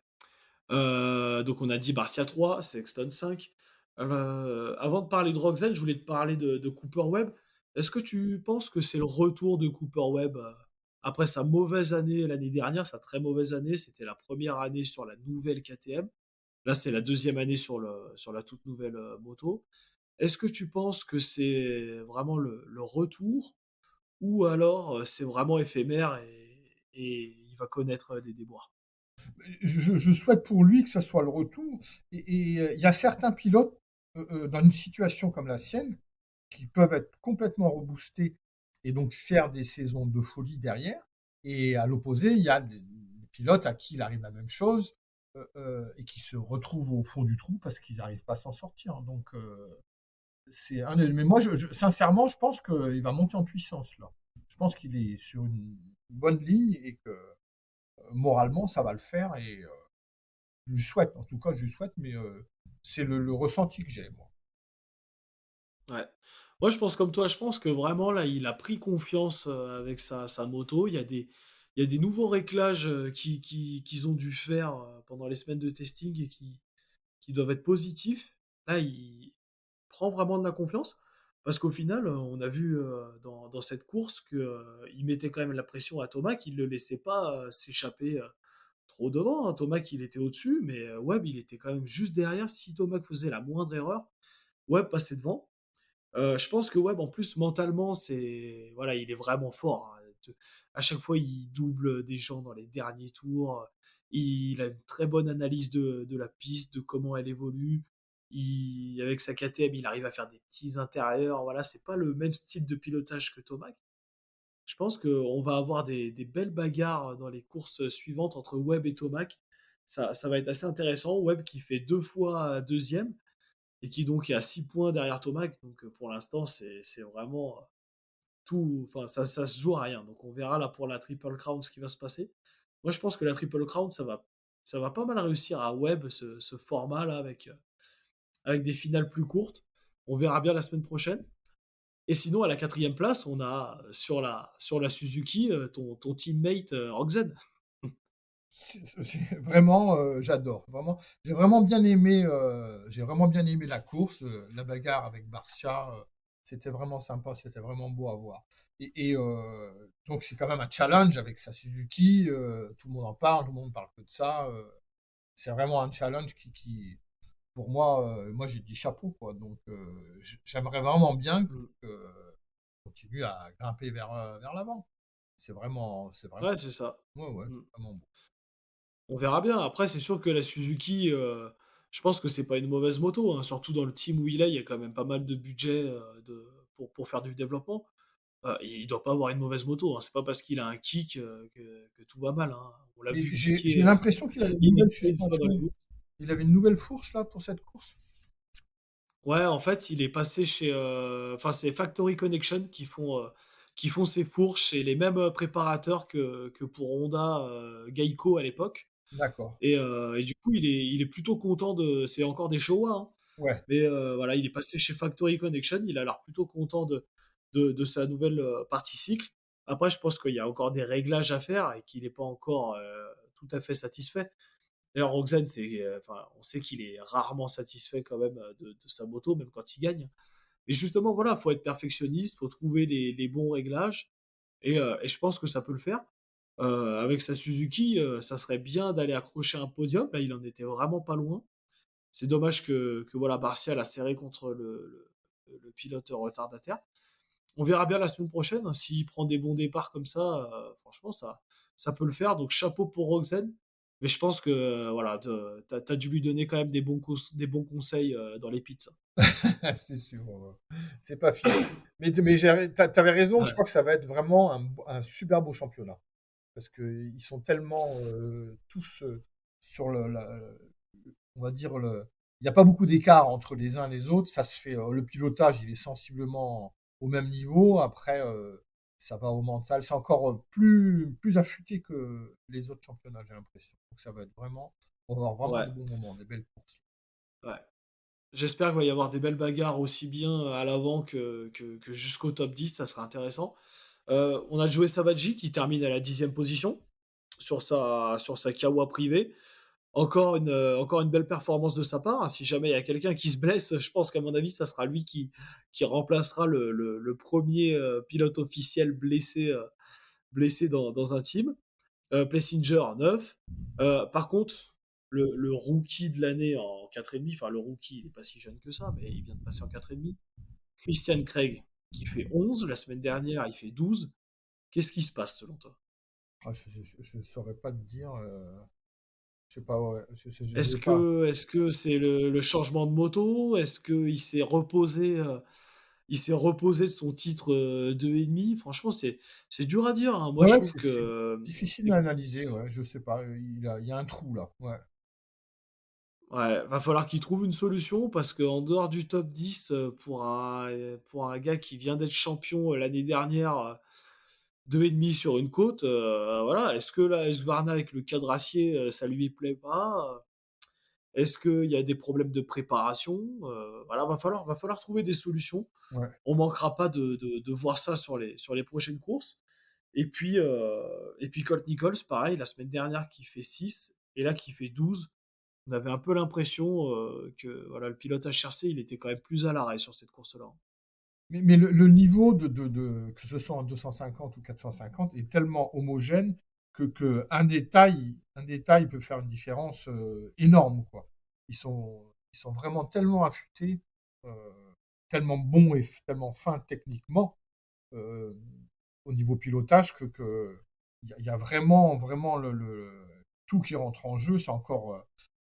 [SPEAKER 2] Donc on a dit Barcia 3, Sexton 5. Avant de parler de Roxanne, je voulais te parler de Cooper Webb. Est-ce que tu penses que c'est le retour de Cooper Webb, après sa mauvaise année l'année dernière, sa très mauvaise année, c'était la première année sur la nouvelle KTM. Là, c'est la deuxième année sur la toute nouvelle, moto. Est-ce que tu penses que c'est vraiment le retour ou alors, c'est vraiment éphémère et il va connaître des déboires?
[SPEAKER 3] Je souhaite pour lui que ce soit le retour il y a certains pilotes, dans une situation comme la sienne, qui peuvent être complètement reboostés et donc faire des saisons de folie derrière et à l'opposé, il y a des pilotes à qui il arrive la même chose, et qui se retrouvent au fond du trou parce qu'ils n'arrivent pas à s'en sortir donc c'est un des mais moi je sincèrement, je pense qu'il va monter en puissance là. Je pense qu'il est sur une bonne ligne et que, moralement ça va le faire je lui souhaite, en tout cas, je lui souhaite, mais c'est le ressenti que j'ai, moi.
[SPEAKER 2] Ouais. Moi, je pense comme toi, je pense que vraiment là, il a pris confiance, avec sa moto. Il y a des nouveaux réglages, qu'ils ont dû faire, pendant les semaines de testing et qui doivent être positifs. Là, il prend vraiment de la confiance parce qu'au final, on a vu, dans cette course que, il mettait quand même la pression à Thomas, qu'il ne le laissait pas, s'échapper, trop devant, hein. Thomas, il était au-dessus, mais, Webb, il était quand même juste derrière. Si Thomas faisait la moindre erreur, Webb passait devant. Je pense que Webb, en plus, mentalement, c'est voilà, il est vraiment fort, hein. À chaque fois, il double des gens dans les derniers tours. Il a une très bonne analyse de la piste, de comment elle évolue. Avec sa KTM, il arrive à faire des petits intérieurs. Voilà, c'est pas le même style de pilotage que Tomac. Je pense qu'on va avoir des belles bagarres dans les courses suivantes entre Webb et Tomac. Ça va être assez intéressant. Webb qui fait 2 fois deuxième et qui donc est à 6 points derrière Tomac. Donc pour l'instant, c'est vraiment tout. Enfin, ça se joue à rien. Donc on verra là pour la Triple Crown ce qui va se passer. Moi, je pense que la Triple Crown, ça va pas mal réussir à Webb ce format là avec des finales plus courtes. On verra bien la semaine prochaine. Et sinon, à la quatrième place, on a sur la Suzuki ton teammate Roxen.
[SPEAKER 3] Vraiment, j'adore. Vraiment, j'ai vraiment bien aimé la course, la bagarre avec Barcia. C'était vraiment sympa, c'était vraiment beau à voir. Donc c'est quand même un challenge avec sa Suzuki. Tout le monde en parle, tout le monde parle que de ça. C'est vraiment un challenge pour moi, moi j'ai dit chapeau quoi. Donc j'aimerais vraiment bien
[SPEAKER 2] Mm.
[SPEAKER 3] que continue à grimper vers l'avant. C'est vraiment,
[SPEAKER 2] Ouais, c'est ça.
[SPEAKER 3] ouais, ouais,
[SPEAKER 2] Mm.
[SPEAKER 3] c'est vraiment beau.
[SPEAKER 2] On verra bien. Après, c'est sûr que la Suzuki, je pense que c'est pas une mauvaise moto, hein. Surtout dans le team où il y a quand même pas mal de budget pour faire du développement. Et il doit pas avoir une mauvaise moto, hein. C'est pas parce qu'il a un kick que tout va mal, hein. On l'a
[SPEAKER 3] Mais
[SPEAKER 2] vu
[SPEAKER 3] j'ai
[SPEAKER 2] kicker
[SPEAKER 3] l'impression qu'il avait une
[SPEAKER 2] une
[SPEAKER 3] nouvelle
[SPEAKER 2] fois dans les
[SPEAKER 3] suspension.
[SPEAKER 2] bourses.
[SPEAKER 3] Il avait une nouvelle fourche là pour cette course?
[SPEAKER 2] Ouais, en fait, il est passé chez, enfin, c'est Factory Connection qui font ces fourches. C'est les mêmes préparateurs que pour Honda, Geico à l'époque.
[SPEAKER 3] D'accord.
[SPEAKER 2] Et du coup, il est plutôt content de. C'est encore des Showa, hein.
[SPEAKER 3] Ouais.
[SPEAKER 2] Mais voilà, il est passé chez Factory Connection, il a l'air plutôt content de sa nouvelle, partie cycle. Après, je pense qu'il y a encore des réglages à faire et qu'il n'est pas encore, tout à fait satisfait. D'ailleurs, Roxane, enfin, on sait qu'il est rarement satisfait quand même, de sa moto, même quand il gagne. Mais justement, voilà, faut être perfectionniste, faut trouver les bons réglages et je pense que ça peut le faire. Avec sa Suzuki, ça serait bien d'aller accrocher un podium. Là, il en était vraiment pas loin. C'est dommage que voilà, Barcia a serré contre le pilote retardataire. On verra bien la semaine prochaine, hein, s'il prend des bons départs comme ça, franchement, ça peut le faire. Donc chapeau pour Roxen. Mais je pense que voilà, t'as dû lui donner quand même des bons conseils dans les pits, hein.
[SPEAKER 3] C'est sûr, c'est pas fini. Mais tu avais raison, je
[SPEAKER 2] Ouais,
[SPEAKER 3] crois que ça va être vraiment un super beau championnat. Parce qu'ils sont tellement, tous, sur on va dire il y a pas beaucoup d'écart entre les uns et les autres. Ça se fait, le pilotage, il est sensiblement au même niveau. Après, ça va au mental. C'est encore, plus affûté que les autres championnats, j'ai l'impression. Donc ça va être vraiment on va avoir vraiment
[SPEAKER 2] ouais,
[SPEAKER 3] des bons moments, des belles courses.
[SPEAKER 2] ouais. J'espère qu'il va y avoir des belles bagarres aussi bien à l'avant que jusqu'au top 10, ça sera intéressant. On a Joe Savaggi qui termine à la 10e position sur sa Kawa privée. Encore une belle performance de sa part, hein. Si jamais il y a quelqu'un qui se blesse, je pense qu'à mon avis, ça sera lui qui remplacera le premier pilote officiel blessé dans un team. Plessinger 9. Par contre, le rookie de l'année en 4,5, enfin le rookie, il n'est pas si jeune que ça, mais il vient de passer en 4,5. Christian Craig, qui fait 11. La semaine dernière, il fait 12. Qu'est-ce qui se passe selon toi?
[SPEAKER 3] Ah, je ne saurais pas te dire. Je sais pas, ouais, je
[SPEAKER 2] Est-ce
[SPEAKER 3] sais pas.
[SPEAKER 2] que est-ce que c'est le changement de moto? Est-ce qu'il s'est reposé de son titre 2,5? Franchement, c'est dur à dire, hein. Moi, je
[SPEAKER 3] Ouais,
[SPEAKER 2] trouve
[SPEAKER 3] c'est
[SPEAKER 2] que
[SPEAKER 3] difficile à analyser, ouais, je sais pas. Il y a un trou là. Ouais.
[SPEAKER 2] ouais, va falloir qu'il trouve une solution parce qu'en dehors du top 10, pour un gars qui vient d'être champion l'année dernière, 2,5 sur une côte, voilà. Est-ce que la Husqvarna avec le cadre acier, ça lui plaît pas? Est-ce qu'il y a des problèmes de préparation? Voilà, va falloir trouver des solutions.
[SPEAKER 3] Ouais.
[SPEAKER 2] On manquera pas de voir ça sur les prochaines courses. Et puis Colt Nichols, pareil, la semaine dernière qui fait 6 et là qui fait 12. On avait un peu l'impression que voilà, le pilote HRC, il était quand même plus à l'arrêt sur cette course-là.
[SPEAKER 3] Mais le niveau que ce soit en 250 ou 450, est tellement homogène que un détail peut faire une différence énorme, quoi. Ils sont vraiment tellement affûtés, euh, tellement bons et tellement fins techniquement euh, au niveau pilotage il y a vraiment, vraiment tout qui rentre en jeu.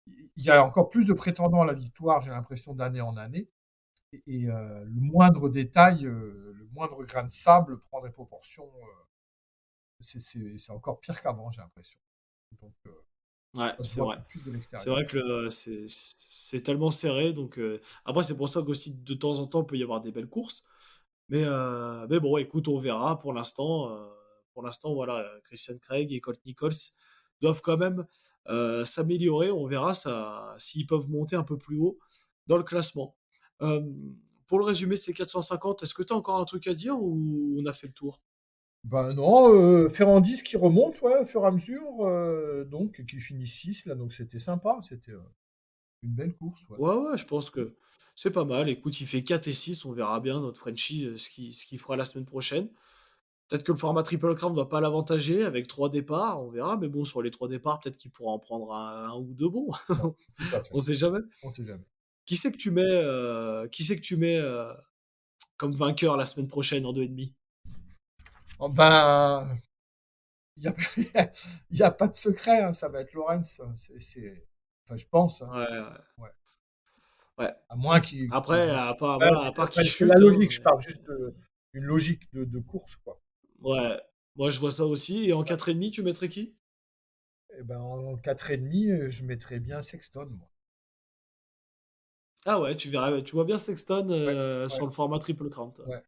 [SPEAKER 3] Il y a encore plus de prétendants à la victoire, j'ai l'impression, d'année en année. Le moindre détail, le moindre grain de sable prend des proportions. C'est encore pire qu'avant, j'ai l'impression. Donc,
[SPEAKER 2] Ouais,
[SPEAKER 3] ça se
[SPEAKER 2] c'est
[SPEAKER 3] voit
[SPEAKER 2] vrai.
[SPEAKER 3] tout de suite de
[SPEAKER 2] C'est
[SPEAKER 3] l'extérieur.
[SPEAKER 2] vrai que c'est tellement serré. Donc, après, c'est pour ça qu'aussi, de temps en temps, il peut y avoir des belles courses. Mais bon, écoute, on verra pour l'instant. Pour l'instant, voilà, Christian Craig et Colt Nichols doivent quand même s'améliorer. On verra s'ils peuvent monter un peu plus haut dans le classement. Euh, pour le résumé de ces 450, est-ce que tu as encore un truc à dire ou on a fait le tour?
[SPEAKER 3] Ben non, Ferrandis qui remonte, ouais, au fur et à mesure, donc qui finit 6 là, donc c'était sympa, c'était une belle course, ouais.
[SPEAKER 2] Ouais, ouais, je pense que c'est pas mal. Écoute, il fait 4 et 6. On verra bien notre Frenchie ce qu'il fera la semaine prochaine. Peut-être que le format Triple Crown ne va pas l'avantager avec 3 départs, on verra. Mais bon, sur les 3 départs, peut-être qu'il pourra en prendre un ou deux bons.
[SPEAKER 3] Ouais, tout à fait.
[SPEAKER 2] On sait jamais.
[SPEAKER 3] On sait jamais.
[SPEAKER 2] Qui c'est que tu mets comme vainqueur la semaine prochaine en 2,5?
[SPEAKER 3] Oh, ben, il y a, il y a pas de secret, hein, ça va être Lorenz, hein, enfin, je pense, hein,
[SPEAKER 2] Ouais, ouais,
[SPEAKER 3] ouais.
[SPEAKER 2] ouais.
[SPEAKER 3] À moins
[SPEAKER 2] Après, à part,
[SPEAKER 3] ouais,
[SPEAKER 2] voilà, à
[SPEAKER 3] mais
[SPEAKER 2] part
[SPEAKER 3] après,
[SPEAKER 2] qu'il
[SPEAKER 3] c'est la
[SPEAKER 2] chute, hein,
[SPEAKER 3] logique, je parle juste d'une logique de course, quoi.
[SPEAKER 2] ouais. Moi, je vois ça aussi. Et en 4,5, tu mettrais qui?
[SPEAKER 3] Et ben, en 4,5, je mettrais bien Sexton, moi.
[SPEAKER 2] Ah ouais, tu verras, tu vois bien Sexton
[SPEAKER 3] Ouais,
[SPEAKER 2] sur
[SPEAKER 3] ouais,
[SPEAKER 2] le format Triple Crown, toi.
[SPEAKER 3] ouais.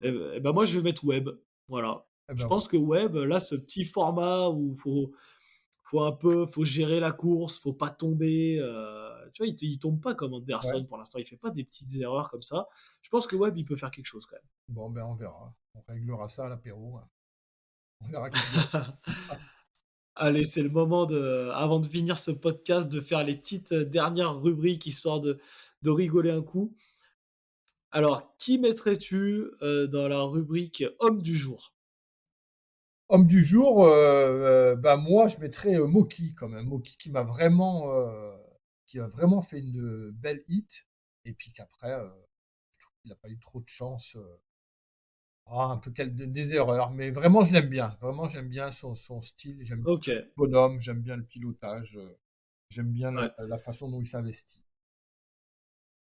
[SPEAKER 2] Et ben moi, je vais mettre Webb. Voilà.
[SPEAKER 3] Eh
[SPEAKER 2] Je
[SPEAKER 3] ben,
[SPEAKER 2] pense que Webb, là, ce petit format où faut gérer la course, faut pas tomber. Tu vois, il tombe pas comme
[SPEAKER 3] ouais.
[SPEAKER 2] Anderson pour l'instant. Il fait pas des petites erreurs comme ça. Je pense que Webb, il peut faire quelque chose quand
[SPEAKER 3] Bon, ben, on verra. On réglera ça à l'apéro, hein. On verra qui gagne.
[SPEAKER 2] même. Allez, c'est le moment avant de finir ce podcast, de faire les petites dernières rubriques histoire de rigoler un coup. Alors, qui mettrais-tu dans la rubrique homme du jour?
[SPEAKER 3] Homme du jour, ben, moi, je mettrais Moki quand même. Moki qui a vraiment fait une belle hit. Et puis qu'après, je trouve qu'il n'a pas eu trop de chance. Un peu des erreurs, mais vraiment, je l'aime bien. Vraiment, j'aime bien son style, j'aime bien
[SPEAKER 2] Ok.
[SPEAKER 3] le bonhomme, j'aime bien le pilotage, j'aime bien
[SPEAKER 2] Ouais.
[SPEAKER 3] la façon dont il s'investit.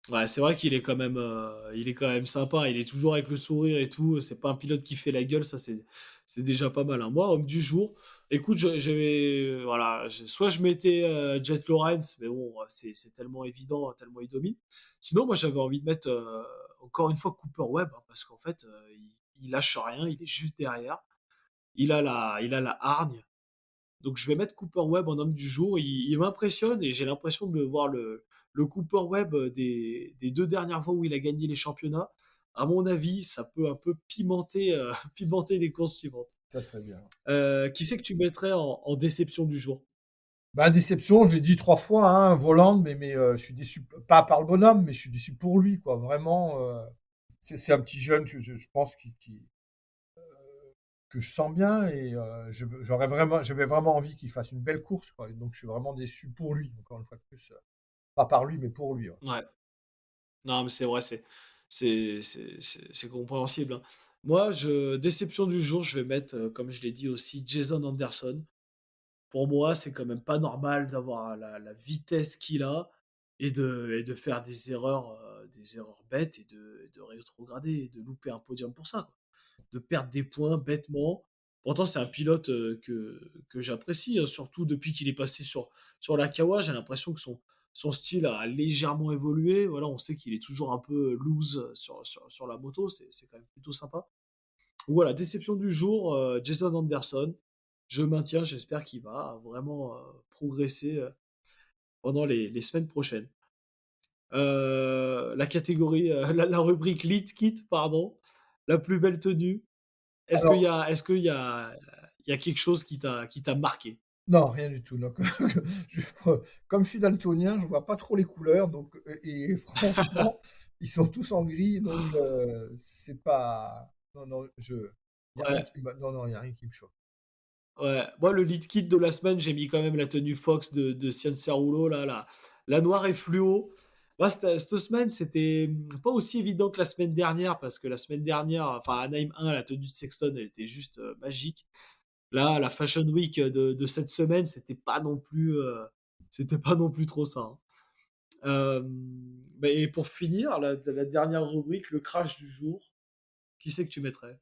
[SPEAKER 2] Ouais, c'est vrai qu'il est quand même sympa, hein. Il est toujours avec le sourire et tout. C'est pas un pilote qui fait la gueule, ça c'est déjà pas mal, hein. Moi, homme du jour, écoute, voilà, soit je mettais Jet Lawrence, mais bon, c'est tellement évident, tellement il domine. Sinon, moi, j'avais envie de mettre encore une fois Cooper Webb, hein, parce qu'en fait, il lâche rien, il est juste derrière. Il a la hargne. Donc je vais mettre Cooper Webb en homme du jour. Il m'impressionne et j'ai l'impression de voir le Cooper Webb des 2 dernières fois où il a gagné les championnats. à mon avis, ça peut un peu pimenter, pimenter les courses suivantes.
[SPEAKER 3] Ça serait bien.
[SPEAKER 2] Qui c'est que tu mettrais en déception du jour?
[SPEAKER 3] Bah, déception, j'ai dit 3 fois, hein, Voland, je suis déçu, pas par le bonhomme, mais je suis déçu pour lui, quoi. Vraiment, c'est un petit jeune, je pense, que je sens bien et j'avais vraiment envie qu'il fasse une belle course, quoi. Et donc je suis vraiment déçu pour lui, encore une fois de plus, pas par lui, mais pour lui, ouais.
[SPEAKER 2] Ouais. Non, mais c'est vrai, c'est compréhensible, hein. Moi, déception du jour, je vais mettre, comme je l'ai dit aussi, Jason Anderson. Pour moi, c'est quand même pas normal d'avoir la vitesse qu'il a et de faire des erreurs bêtes et de rétrograder et de louper un podium pour ça, quoi. De perdre des points bêtement. Pourtant, c'est un pilote, que j'apprécie, hein, surtout depuis qu'il est passé sur la Kawa. J'ai l'impression que son style a légèrement évolué. Voilà, on sait qu'il est toujours un peu loose sur la moto, c'est quand même plutôt sympa. Donc voilà, déception du jour, Jason Anderson. Je maintiens, j'espère qu'il va vraiment, progresser, pendant les semaines prochaines. La catégorie, la rubrique Lead Kit, pardon, la plus belle tenue.
[SPEAKER 3] Alors
[SPEAKER 2] Est-ce qu'il y a quelque chose qui t'a marqué?
[SPEAKER 3] non, rien du tout, donc je comme je suis daltonien, je vois pas trop les couleurs, donc et franchement, ils sont tous en gris, donc c'est pas non, non, il y a rien
[SPEAKER 2] Ouais,
[SPEAKER 3] qui me non, non, il y a rien qui me choque.
[SPEAKER 2] ouais. Moi, le lead kit de la semaine, j'ai mis quand même la tenue Fox de Cianciarulo, là, la noire et fluo. Bah, cette semaine, c'était, pas aussi évident que la semaine dernière, parce que la semaine dernière, enfin, à Anaheim 1, la tenue de Sexton, elle était juste, magique. Là, la Fashion Week, de cette semaine, c'était pas non plus trop ça, hein. Bah, et pour finir, la dernière rubrique, le crash du jour, qui c'est que tu mettrais?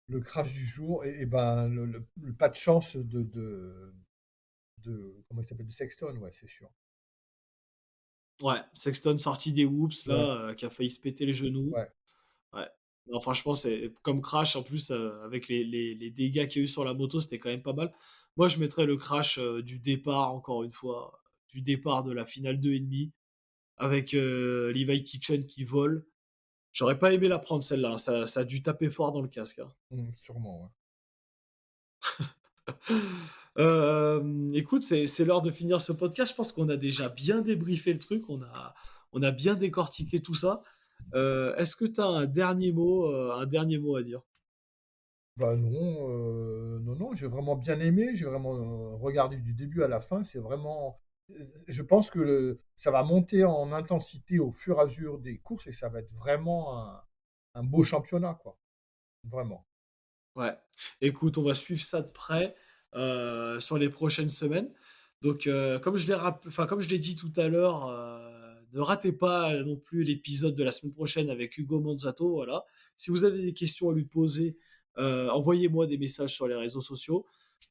[SPEAKER 3] Le crash du jour et ben, le pas de chance comment il s'appelle? De Sexton, ouais, c'est sûr.
[SPEAKER 2] Ouais, Sexton sorti des whoops
[SPEAKER 3] Ouais,
[SPEAKER 2] là, qui a failli se péter les genoux.
[SPEAKER 3] ouais.
[SPEAKER 2] Ouais. Non, franchement, c'est comme crash en plus, avec les dégâts qu'il y a eu sur la moto, c'était quand même pas mal. Moi, je mettrais le crash, du départ, encore une fois, du départ de la finale 2,5 avec, Levi Kitchen qui vole. J'aurais pas aimé la prendre celle-là, hein, ça a dû taper fort dans le casque, hein.
[SPEAKER 3] Sûrement, ouais.
[SPEAKER 2] Écoute, c'est l'heure de finir ce podcast. Je pense qu'on a déjà bien débriefé le truc, on a bien décortiqué tout ça. Est-ce que tu as un dernier mot à dire?
[SPEAKER 3] Bah, non, non, non, j'ai vraiment bien aimé, j'ai vraiment, regardé du début à la fin, c'est vraiment je pense que ça va monter en intensité au fur et à mesure des courses et ça va être vraiment un beau championnat, quoi, vraiment.
[SPEAKER 2] Ouais. Écoute, on va suivre ça de près, sur les prochaines semaines. Donc, comme je l'ai dit tout à l'heure, ne ratez pas non plus l'épisode de la semaine prochaine avec Hugo Manzato, voilà. Si vous avez des questions à lui poser, envoyez-moi des messages sur les réseaux sociaux.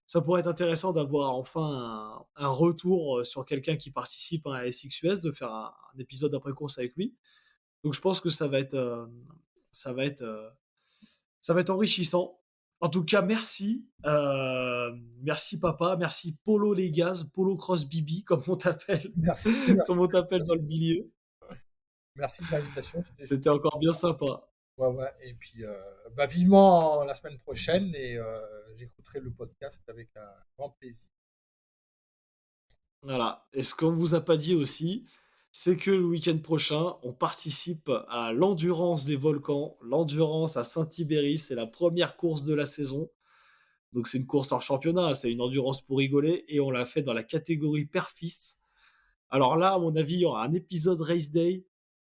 [SPEAKER 2] Ça pourrait être intéressant d'avoir enfin un retour, sur quelqu'un qui participe, hein, à SXUS, de faire un épisode après course avec lui. Donc je pense que ça va être, heu ça va être enrichissant. En tout cas, merci. Merci papa, merci Polo Legaz, Polo Cross Bibi, comme on t'appelle,
[SPEAKER 3] Merci,
[SPEAKER 2] comme
[SPEAKER 3] merci
[SPEAKER 2] on
[SPEAKER 3] de
[SPEAKER 2] t'appelle dans
[SPEAKER 3] l'invitation.
[SPEAKER 2] le milieu.
[SPEAKER 3] Merci de l'invitation,
[SPEAKER 2] C'était encore bien sympa.
[SPEAKER 3] ouais, ouais et puis, bah, vivement la semaine prochaine et j'écouterai le podcast avec un grand plaisir.
[SPEAKER 2] Voilà. Et ce qu'on vous a pas dit aussi, c'est que le week-end prochain, on participe à l'Endurance des volcans, l'Endurance à Saint-Ibéry. C'est la première course de la saison. Donc c'est une course hors championnat, hein, c'est une endurance pour rigoler et on l'a fait dans la catégorie père-fils. Alors là, à mon avis, il y aura un épisode Race Day.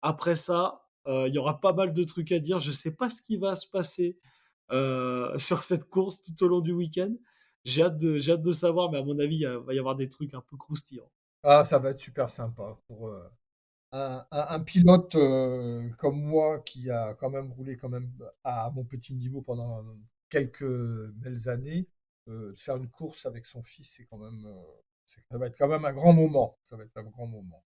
[SPEAKER 2] Après ça, il y aura pas mal de trucs à dire. Je sais pas ce qui va se passer, sur cette course tout au long du week-end. J'ai hâte de savoir, mais à mon avis, il va y avoir des trucs un peu croustillants.
[SPEAKER 3] Ah, ça va être super sympa pour, un pilote, comme moi qui a quand même roulé quand même à mon petit niveau pendant quelques belles années, de faire une course avec son fils, c'est quand même, ça va être quand même un grand moment. Ça va être un grand moment.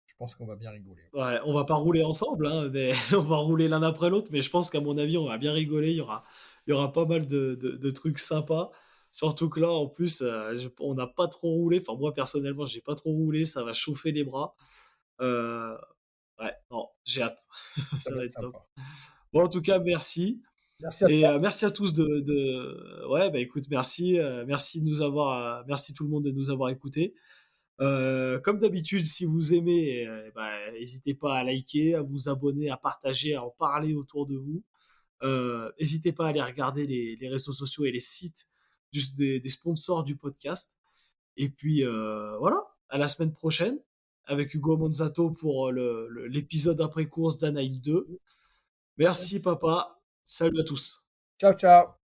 [SPEAKER 3] Je pense qu'on va bien rigoler.
[SPEAKER 2] Ouais, on va pas rouler ensemble, hein, mais on va rouler l'un après l'autre, mais je pense qu'à mon avis, on va bien rigoler. Il y aura pas mal de trucs sympas. Surtout que là, en plus, on n'a pas trop roulé. Enfin, moi, personnellement, j'ai pas trop roulé. Ça va chauffer les bras. Ouais, non, j'ai hâte.
[SPEAKER 3] Ça
[SPEAKER 2] Ça
[SPEAKER 3] va
[SPEAKER 2] va
[SPEAKER 3] être
[SPEAKER 2] être top.
[SPEAKER 3] sympa.
[SPEAKER 2] Bon, en tout cas, merci.
[SPEAKER 3] Merci à
[SPEAKER 2] Et
[SPEAKER 3] toi.
[SPEAKER 2] merci à tous ouais, bah, écoute, merci, merci tout le monde de nous avoir écoutés. Comme d'habitude, si vous aimez, bah, hésitez pas à liker, à vous abonner, à partager, à en parler autour de vous. Hésitez pas à aller regarder les réseaux sociaux et les sites des sponsors du podcast. Et puis, voilà, à la semaine prochaine avec Hugo Monzato pour l'épisode après course d'Anaheim 2. Merci papa, salut à tous.
[SPEAKER 3] Ciao, ciao.